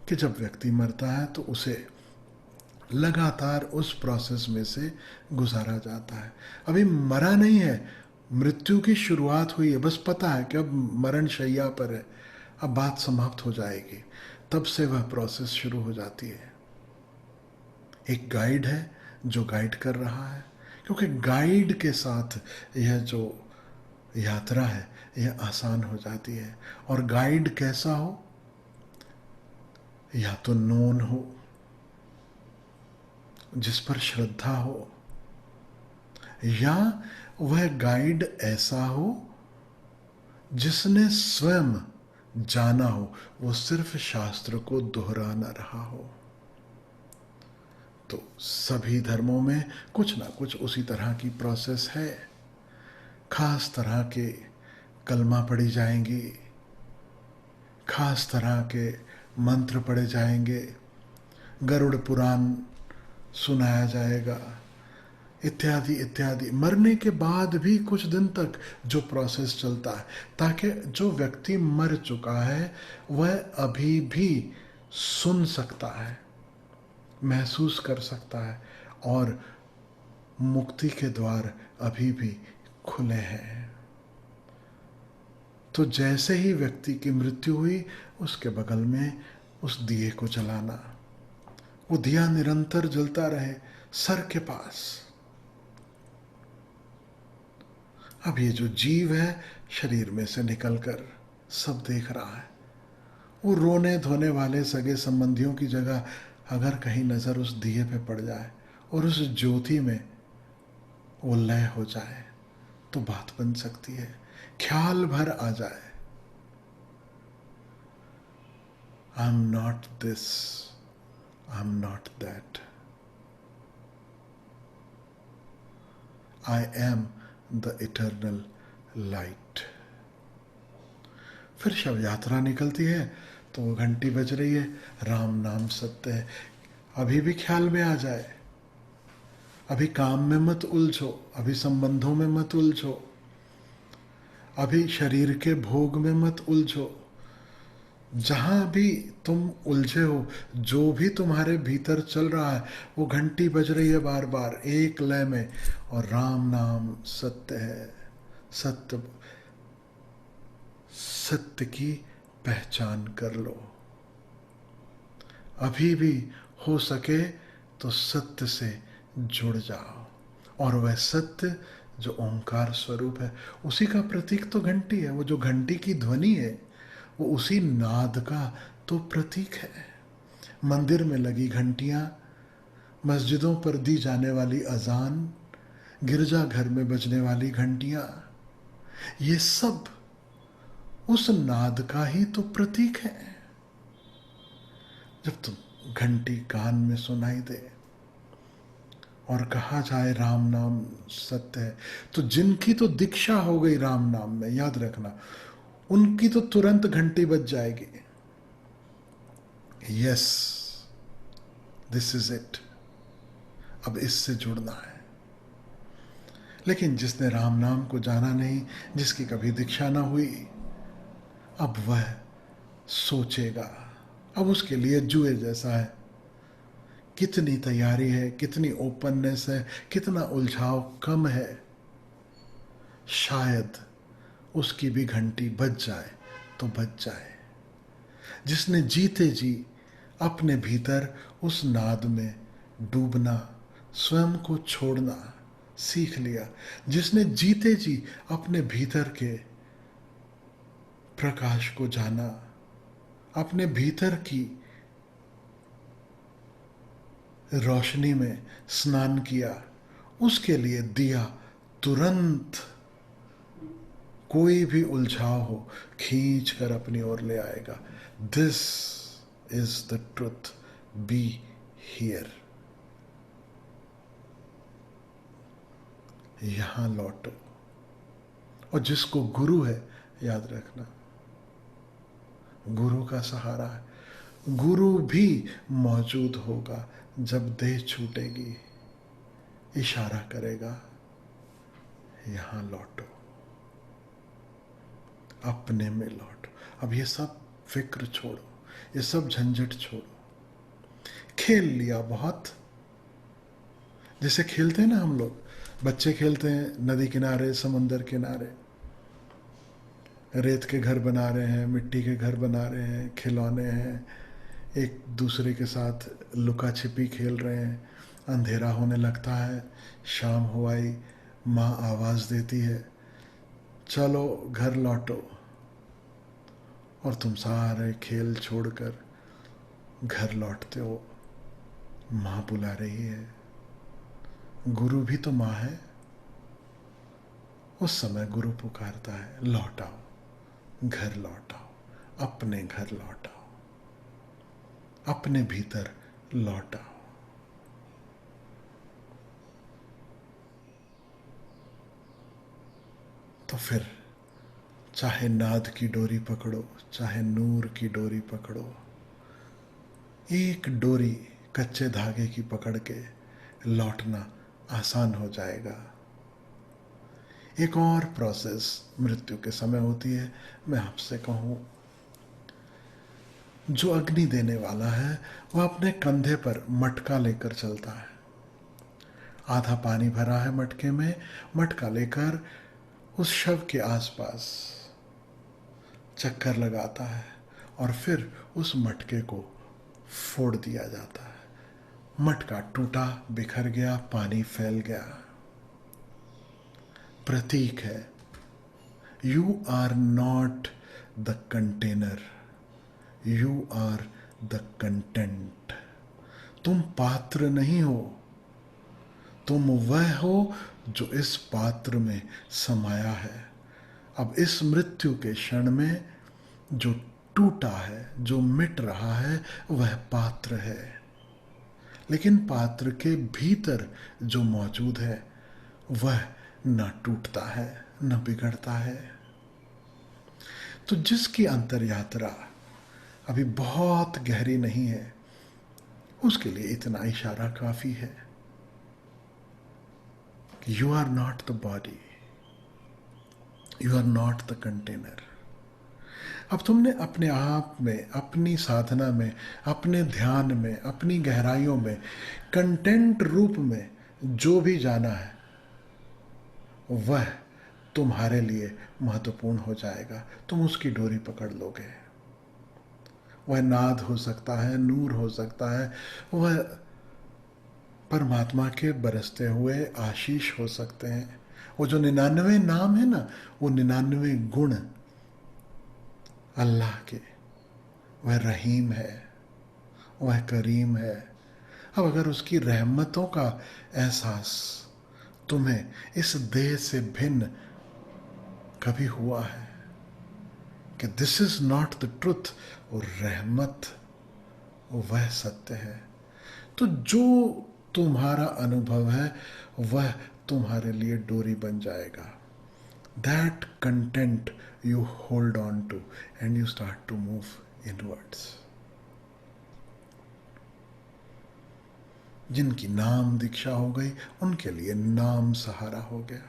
कि जब व्यक्ति मरता है तो उसे लगातार उस प्रोसेस में से गुजारा जाता है। अभी मरा नहीं है, मृत्यु की शुरुआत हुई है, बस पता है कि अब मरण शैया पर है, अब बात समाप्त हो जाएगी। तब से वह प्रोसेस शुरू हो जाती है। एक गाइड है जो गाइड कर रहा है, क्योंकि गाइड के साथ यह जो यात्रा है यह आसान हो जाती है। और गाइड कैसा हो? या तो नोन हो, जिस पर श्रद्धा हो, या वह गाइड ऐसा हो जिसने स्वयं जाना हो, वो सिर्फ शास्त्र को दोहरा न रहा हो। तो सभी धर्मों में कुछ ना कुछ उसी तरह की प्रोसेस है। खास तरह के कलमा पढ़ी जाएंगी, खास तरह के मंत्र पढ़े जाएंगे, गरुड़ पुराण सुनाया जाएगा, इत्यादि इत्यादि। मरने के बाद भी कुछ दिन तक जो प्रोसेस चलता है, ताकि जो व्यक्ति मर चुका है वह अभी भी सुन सकता है, महसूस कर सकता है, और मुक्ति के द्वार अभी भी खुले हैं। तो जैसे ही व्यक्ति की मृत्यु हुई, उसके बगल में उस दिए को जलाना, वो दिया निरंतर जलता रहे सर के पास। अब ये जो जीव है शरीर में से निकलकर सब देख रहा है, वो रोने धोने वाले सगे संबंधियों की जगह अगर कहीं नजर उस दिए पे पड़ जाए और उस ज्योति में वो लय हो जाए तो बात बन सकती है, ख्याल भर आ जाए, I am not this, I am not that, I am the eternal light. फिर शव यात्रा निकलती है तो वो घंटी बज रही है, राम नाम सत्य है। अभी भी ख्याल में आ जाए, अभी काम में मत उलझो, अभी संबंधों में मत उलझो, अभी शरीर के भोग में मत उलझो। जहां भी तुम उलझे हो, जो भी तुम्हारे भीतर चल रहा है, वो घंटी बज रही है बार बार एक लय में, और राम नाम सत्य है। सत्य, सत्य की पहचान कर लो। अभी भी हो सके तो सत्य से जुड़ जाओ, और वह सत्य जो ओंकार स्वरूप है, उसी का प्रतीक तो घंटी है। वो जो घंटी की ध्वनि है वो उसी नाद का तो प्रतीक है। मंदिर में लगी घंटियां, मस्जिदों पर दी जाने वाली अजान, गिरजाघर में बजने वाली घंटियां, ये सब उस नाद का ही तो प्रतीक है। जब तुम घंटी कान में सुनाई दे और कहा जाए राम नाम सत्य है, तो जिनकी तो दीक्षा हो गई राम नाम में, याद रखना, उनकी तो तुरंत घंटी बज जाएगी। यस, दिस इज इट, अब इससे जुड़ना है। लेकिन जिसने राम नाम को जाना नहीं, जिसकी कभी दीक्षा ना हुई, अब वह सोचेगा, अब उसके लिए जुए जैसा है। कितनी तैयारी है, कितनी ओपननेस है, कितना उलझाव कम है, शायद उसकी भी घंटी बज जाए तो बज जाए। जिसने जीते जी अपने भीतर उस नाद में डूबना, स्वयं को छोड़ना सीख लिया, जिसने जीते जी अपने भीतर के प्रकाश को जाना, अपने भीतर की रोशनी में स्नान किया, उसके लिए दिया तुरंत कोई भी उलझाव हो खींच कर अपनी ओर ले आएगा। This is the truth, be here. यहां लौटो। और जिसको गुरु है, याद रखना, गुरु का सहारा है। गुरु भी मौजूद होगा जब देह छूटेगी, इशारा करेगा, यहां लौटो, अपने में लौटो। अब ये सब फिक्र छोड़ो, ये सब झंझट छोड़ो। खेल लिया बहुत, जैसे खेलते हैं ना हम लोग, बच्चे खेलते हैं नदी किनारे, समंदर किनारे, रेत के घर बना रहे हैं, मिट्टी के घर बना रहे हैं, खिलौने हैं, एक दूसरे के साथ लुका छिपी खेल रहे हैं, अंधेरा होने लगता है, शाम हो आई, माँ आवाज़ देती है, चलो घर लौटो, और तुम सारे खेल छोड़कर घर लौटते हो। माँ बुला रही है। गुरु भी तो माँ है। उस समय गुरु पुकारता है, लौट आओ, घर लौट आओ, अपने घर लौट आओ, अपने भीतर लौट आओ। तो फिर चाहे नाद की डोरी पकड़ो, चाहे नूर की डोरी पकड़ो, एक डोरी कच्चे धागे की पकड़ के लौटना आसान हो जाएगा। एक और प्रोसेस मृत्यु के समय होती है। मैं आपसे कहूं, जो अग्नि देने वाला है वह अपने कंधे पर मटका लेकर चलता है। आधा पानी भरा है मटके में, मटका लेकर उस शव के आसपास चक्कर लगाता है और फिर उस मटके को फोड़ दिया जाता है। मटका टूटा, बिखर गया, पानी फैल गया। प्रतीक है, you are not the container, you are the content. तुम पात्र नहीं हो, तुम वह हो जो इस पात्र में समाया है। अब इस मृत्यु के क्षण में जो टूटा है, जो मिट रहा है, वह पात्र है। लेकिन पात्र के भीतर जो मौजूद है वह न टूटता है, न बिगड़ता है। तो जिसकी अंतर यात्रा अभी बहुत गहरी नहीं है, उसके लिए इतना इशारा काफी है कि you are not the body, you are not the container. अब तुमने अपने आप में, अपनी साधना में, अपने ध्यान में, अपनी गहराइयों में कंटेंट रूप में जो भी जाना है वह तुम्हारे लिए महत्वपूर्ण हो जाएगा। तुम उसकी डोरी पकड़ लोगे। वह नाद हो सकता है, नूर हो सकता है, वह परमात्मा के बरसते हुए आशीष हो सकते हैं। वो जो 99 नाम है ना, वो 99 गुण अल्लाह के, वह रहीम है, वह करीम है। अब अगर उसकी रहमतों का एहसास तुम्हें इस देह से भिन्न कभी हुआ है कि this is not the truth, और रहमत वह सत्य है, तो जो तुम्हारा अनुभव है वह तुम्हारे लिए डोरी बन जाएगा। That content you hold on to and you start to move inwards. जिनकी नाम दीक्षा हो गई उनके लिए नाम सहारा हो गया।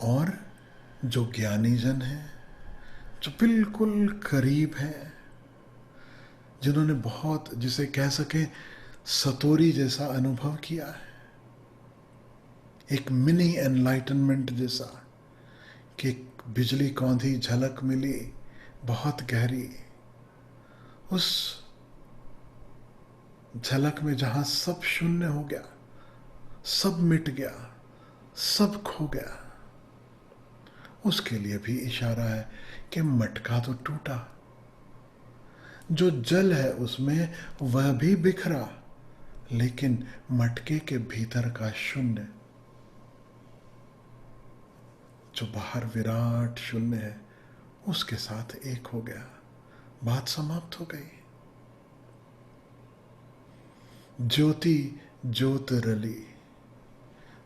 और जो ज्ञानी जन है, जो बिल्कुल करीब है, जिन्होंने बहुत, जिसे कह सके सतोरी जैसा अनुभव किया है, एक मिनी एनलाइटनमेंट जैसा, कि बिजली कौंधी झलक मिली बहुत गहरी, उस झलक में जहां सब शून्य हो गया, सब मिट गया, सब खो गया, उसके लिए भी इशारा है कि मटका तो टूटा, जो जल है उसमें वह भी बिखरा, लेकिन मटके के भीतर का शून्य, जो बाहर विराट शून्य है, उसके साथ एक हो गया। बात समाप्त हो गई। ज्योति ज्योत रली,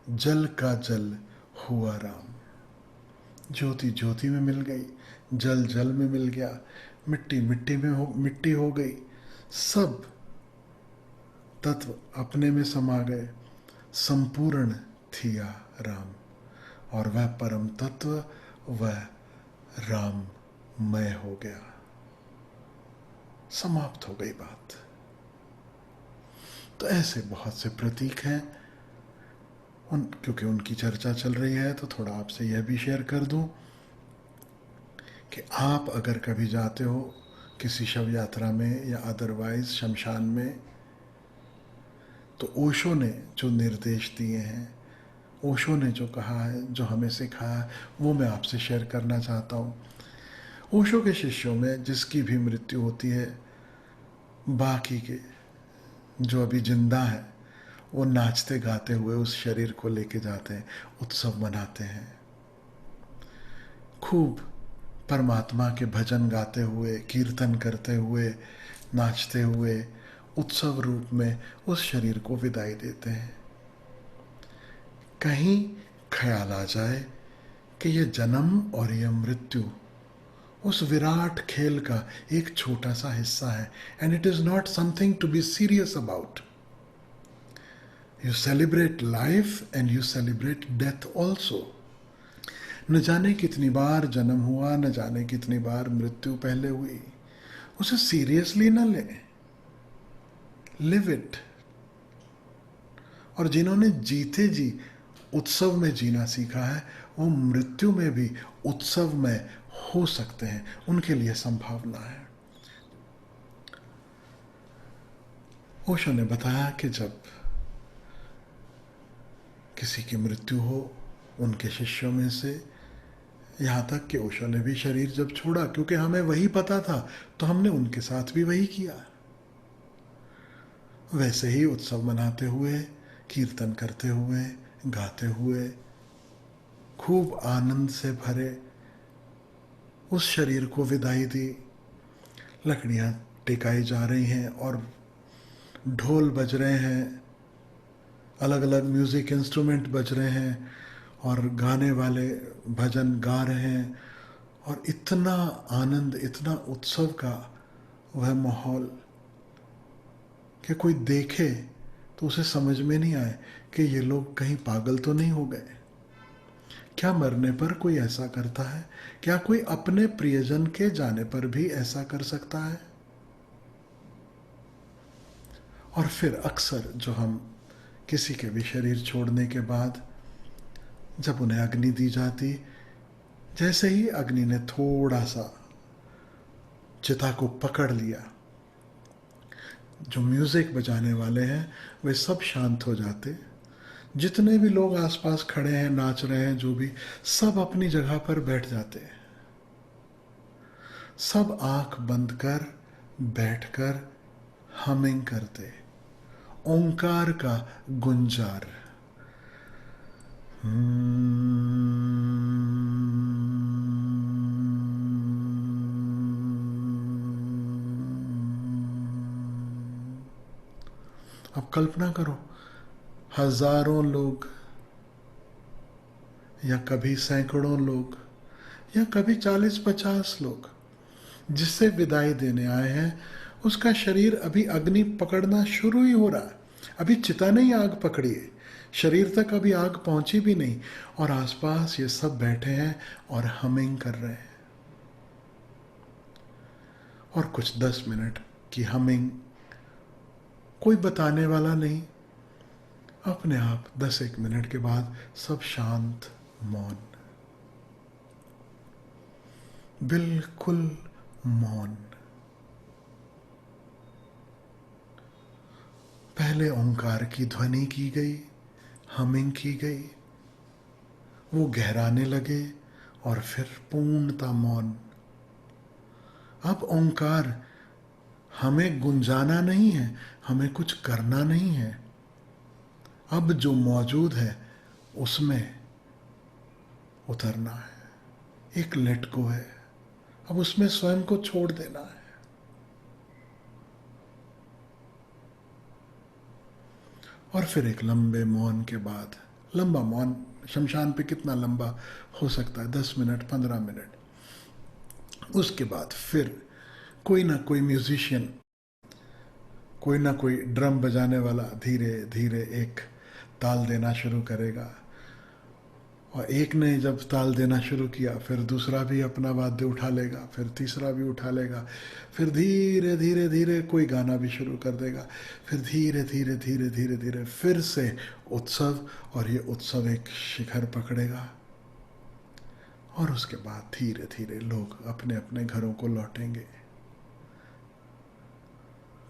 जल का जल हुआ राम। ज्योति ज्योति में मिल गई, जल जल में मिल गया, मिट्टी मिट्टी में मिट्टी हो गई, सब तत्व अपने में समा गए, संपूर्ण थिया राम। और वह परम तत्व, वह राममय हो गया। समाप्त हो गई बात। तो ऐसे बहुत से प्रतीक हैं, क्योंकि उनकी चर्चा चल रही है तो थोड़ा आपसे यह भी शेयर कर दूं कि आप अगर कभी जाते हो किसी शव यात्रा में या अदरवाइज शमशान में, तो ओशो ने जो निर्देश दिए हैं, ओशो ने जो कहा है, जो हमें सिखाया, वो मैं आपसे शेयर करना चाहता हूँ। ओशो के शिष्यों में जिसकी भी मृत्यु होती है, बाकी के जो अभी जिंदा है वो नाचते गाते हुए उस शरीर को लेके जाते हैं, उत्सव मनाते हैं, खूब परमात्मा के भजन गाते हुए, कीर्तन करते हुए, नाचते हुए उत्सव रूप में उस शरीर को विदाई देते हैं। कहीं ख्याल आ जाए कि ये जन्म और ये मृत्यु उस विराट खेल का एक छोटा सा हिस्सा है, and it is not something to be serious about. You celebrate life and you celebrate death also. न जाने कितनी बार जन्म हुआ, न जाने कितनी बार मृत्यु पहले हुई, उसे सीरियसली न लें, लिव इट। और जिन्होंने जीते जी उत्सव में जीना सीखा है, वो मृत्यु में भी उत्सव में हो सकते हैं, उनके लिए संभावना है। ओशो ने बताया कि जब किसी की मृत्यु हो, उनके शिष्यों में से, यहाँ तक कि ओशो ने भी शरीर जब छोड़ा, क्योंकि हमें वही पता था, तो हमने उनके साथ भी वही किया। वैसे ही उत्सव मनाते हुए, कीर्तन करते हुए, गाते हुए, खूब आनंद से भरे उस शरीर को विदाई दी। लकड़ियाँ टिकाई जा रही हैं और ढोल बज रहे हैं, अलग अलग म्यूज़िक इंस्ट्रूमेंट बज रहे हैं, और गाने वाले भजन गा रहे हैं, और इतना आनंद, इतना उत्सव का वह माहौल कि कोई देखे तो उसे समझ में नहीं आए कि ये लोग कहीं पागल तो नहीं हो गए। क्या मरने पर कोई ऐसा करता है? क्या कोई अपने प्रियजन के जाने पर भी ऐसा कर सकता है? और फिर अक्सर जो हम किसी के भी शरीर छोड़ने के बाद जब उन्हें अग्नि दी जाती, जैसे ही अग्नि ने थोड़ा सा चिता को पकड़ लिया, जो म्यूजिक बजाने वाले हैं वे सब शांत हो जाते, जितने भी लोग आसपास खड़े हैं, नाच रहे हैं, जो भी, सब अपनी जगह पर बैठ जाते, सब आंख बंद कर बैठकर हमिंग करते, ओंकार का गुंजार। अब कल्पना करो, हजारों लोग या कभी सैकड़ों लोग या कभी 40-50 लोग जिससे विदाई देने आए हैं, उसका शरीर अभी अग्नि पकड़ना शुरू ही हो रहा है, अभी चिता ने ही आग पकड़ी है, शरीर तक अभी आग पहुंची भी नहीं, और आसपास ये सब बैठे हैं और हमिंग कर रहे हैं। और कुछ 10 मिनट की हमिंग, कोई बताने वाला नहीं, अपने आप 10-1 मिनट के बाद सब शांत, मौन, बिल्कुल मौन। पहले ओंकार की ध्वनि की गई, हमिंग की गई, वो गहराने लगे, और फिर पूर्णता मौन। अब ओंकार हमें गुंजाना नहीं है, हमें कुछ करना नहीं है, अब जो मौजूद है उसमें उतरना है, एक लेट गो है, अब उसमें स्वयं को छोड़ देना है। और फिर एक लंबे मौन के बाद, लंबा मौन शमशान पे कितना लंबा हो सकता है, 10 मिनट, 15 मिनट। उसके बाद फिर कोई ना कोई म्यूजिशियन, कोई ना कोई ड्रम बजाने वाला धीरे धीरे एक ताल देना शुरू करेगा, और एक ने जब ताल देना शुरू किया, फिर दूसरा भी अपना वाद्य उठा लेगा, फिर तीसरा भी उठा लेगा, फिर धीरे धीरे धीरे कोई गाना भी शुरू कर देगा, फिर धीरे धीरे धीरे धीरे धीरे फिर से उत्सव, और ये उत्सव एक शिखर पकड़ेगा, और उसके बाद धीरे धीरे लोग अपने अपने घरों को लौटेंगे।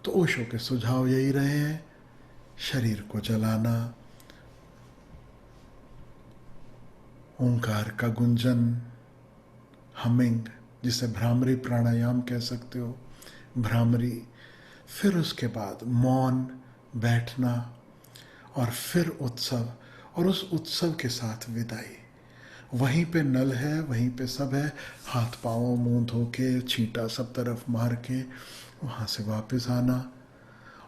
तो ओशो के सुझाव यही रहे हैं, शरीर को जलाना, ओंकार का गुंजन, हमिंग, जिसे भ्रामरी प्राणायाम कह सकते हो, भ्रामरी, फिर उसके बाद मौन, बैठना, और फिर उत्सव, और उस उत्सव के साथ विदाई। वहीं पे नल है, वहीं पे सब है, हाथ पाँव मुंह धो के, छींटा सब तरफ मार के वहाँ से वापस आना।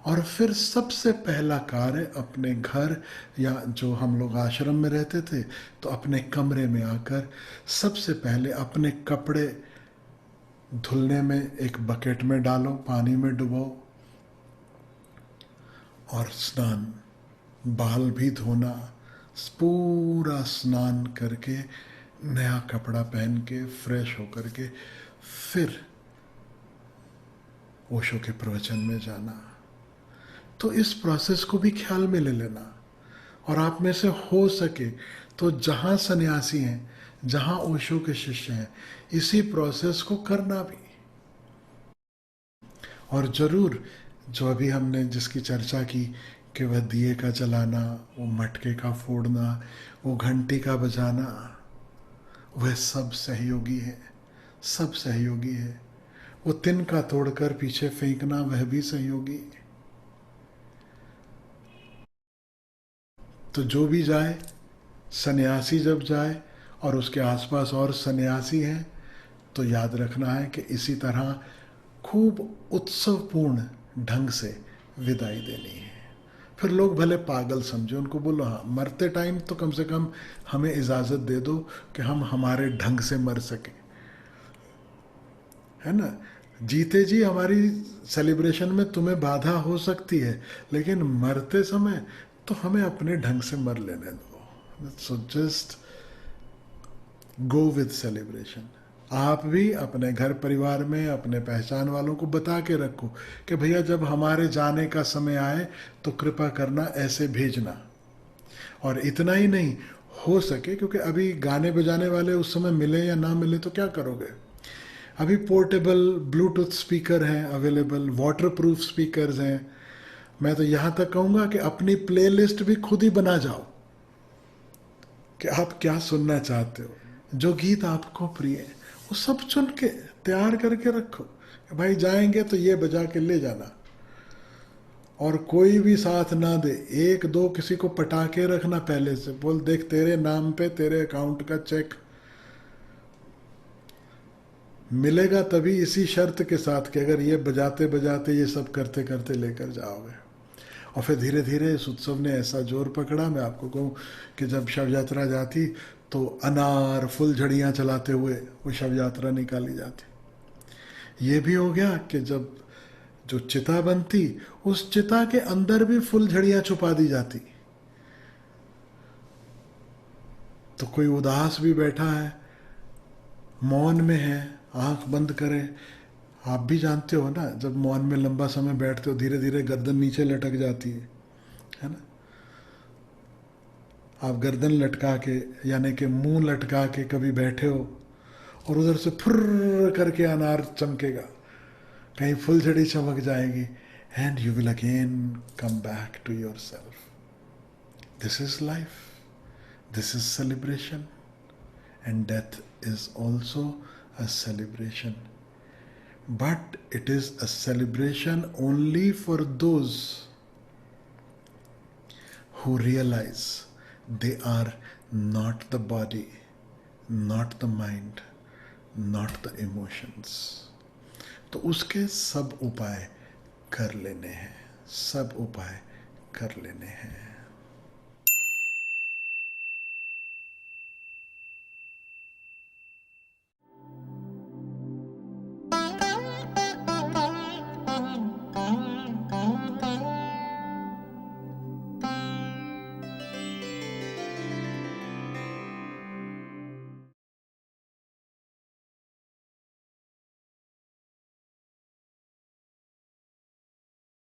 और फिर सबसे पहला कार्य अपने घर, या जो हम लोग आश्रम में रहते थे तो अपने कमरे में आकर सबसे पहले अपने कपड़े धुलने में एक बकेट में डालो, पानी में डुबो, और स्नान, बाल भी धोना, पूरा स्नान करके नया कपड़ा पहन के फ्रेश होकर के फिर ओशो के प्रवचन में जाना। तो इस प्रोसेस को भी ख्याल में ले लेना। और आप में से हो सके तो जहाँ सन्यासी हैं, जहाँ ओशो के शिष्य हैं, इसी प्रोसेस को करना भी। और ज़रूर जो अभी हमने जिसकी चर्चा की कि वह दिए का जलाना, वो मटके का फोड़ना, वो घंटी का बजाना, वह सब सहयोगी है, सब सहयोगी है। वो तिनका तोड़कर पीछे फेंकना, वह भी सहयोगी। तो जो भी जाए, सन्यासी जब जाए और उसके आसपास और सन्यासी हैं, तो याद रखना है कि इसी तरह खूब उत्सवपूर्ण ढंग से विदाई देनी है। फिर लोग भले पागल समझे, उनको बोलो हाँ, मरते टाइम तो कम से कम हमें इजाज़त दे दो कि हम हमारे ढंग से मर सके, है ना। जीते जी हमारी सेलिब्रेशन में तुम्हें बाधा हो सकती है, लेकिन मरते समय तो हमें अपने ढंग से मर लेने दो। So just go with celebration. आप भी अपने घर परिवार में अपने पहचान वालों को बता के रखो कि भैया जब हमारे जाने का समय आए तो कृपा करना ऐसे भेजना। और इतना ही नहीं, हो सके, क्योंकि अभी गाने बजाने वाले उस समय मिले या ना मिले तो क्या करोगे, अभी पोर्टेबल ब्लूटूथ स्पीकर हैं अवेलेबल, वाटर प्रूफ स्पीकर्स हैं। मैं तो यहाँ तक कहूँगा कि अपनी प्लेलिस्ट भी खुद ही बना जाओ कि आप क्या सुनना चाहते हो, जो गीत आपको प्रिय है वो सब चुन के तैयार करके रखो। भाई जाएंगे तो ये बजा के ले जाना, और कोई भी साथ ना दे, एक दो किसी को पटा के रखना पहले से, बोल देख तेरे नाम पे तेरे अकाउंट का चेक मिलेगा तभी इसी शर्त के साथ कि अगर ये बजाते बजाते ये सब करते करते लेकर जाओगे। और फिर धीरे धीरे इस उत्सव ने ऐसा जोर पकड़ा, मैं आपको कहूँ कि जब शव यात्रा जाती तो अनार फुलझड़ियाँ चलाते हुए वो शव यात्रा निकाली जाती। ये भी हो गया कि जब जो चिता बनती, उस चिता के अंदर भी फुलझड़ियाँ छुपा दी जाती। तो कोई उदास भी बैठा है, मौन में है, आंख बंद करे, आप भी जानते हो ना, जब मौन में लंबा समय बैठते हो धीरे धीरे गर्दन नीचे लटक जाती है ना। आप गर्दन लटका के, यानी कि मुंह लटका के कभी बैठे हो और उधर से फुर्र करके अनार चमकेगा, कहीं फुलझड़ी चमक जाएगी, and you will again come back to your self. This is life, this is celebration, and death is also a celebration, but it is a celebration only for those who realize they are not the body, not the mind, not the emotions. तो उसके सब उपाय कर लेने हैं, सब उपाय कर लेने हैं।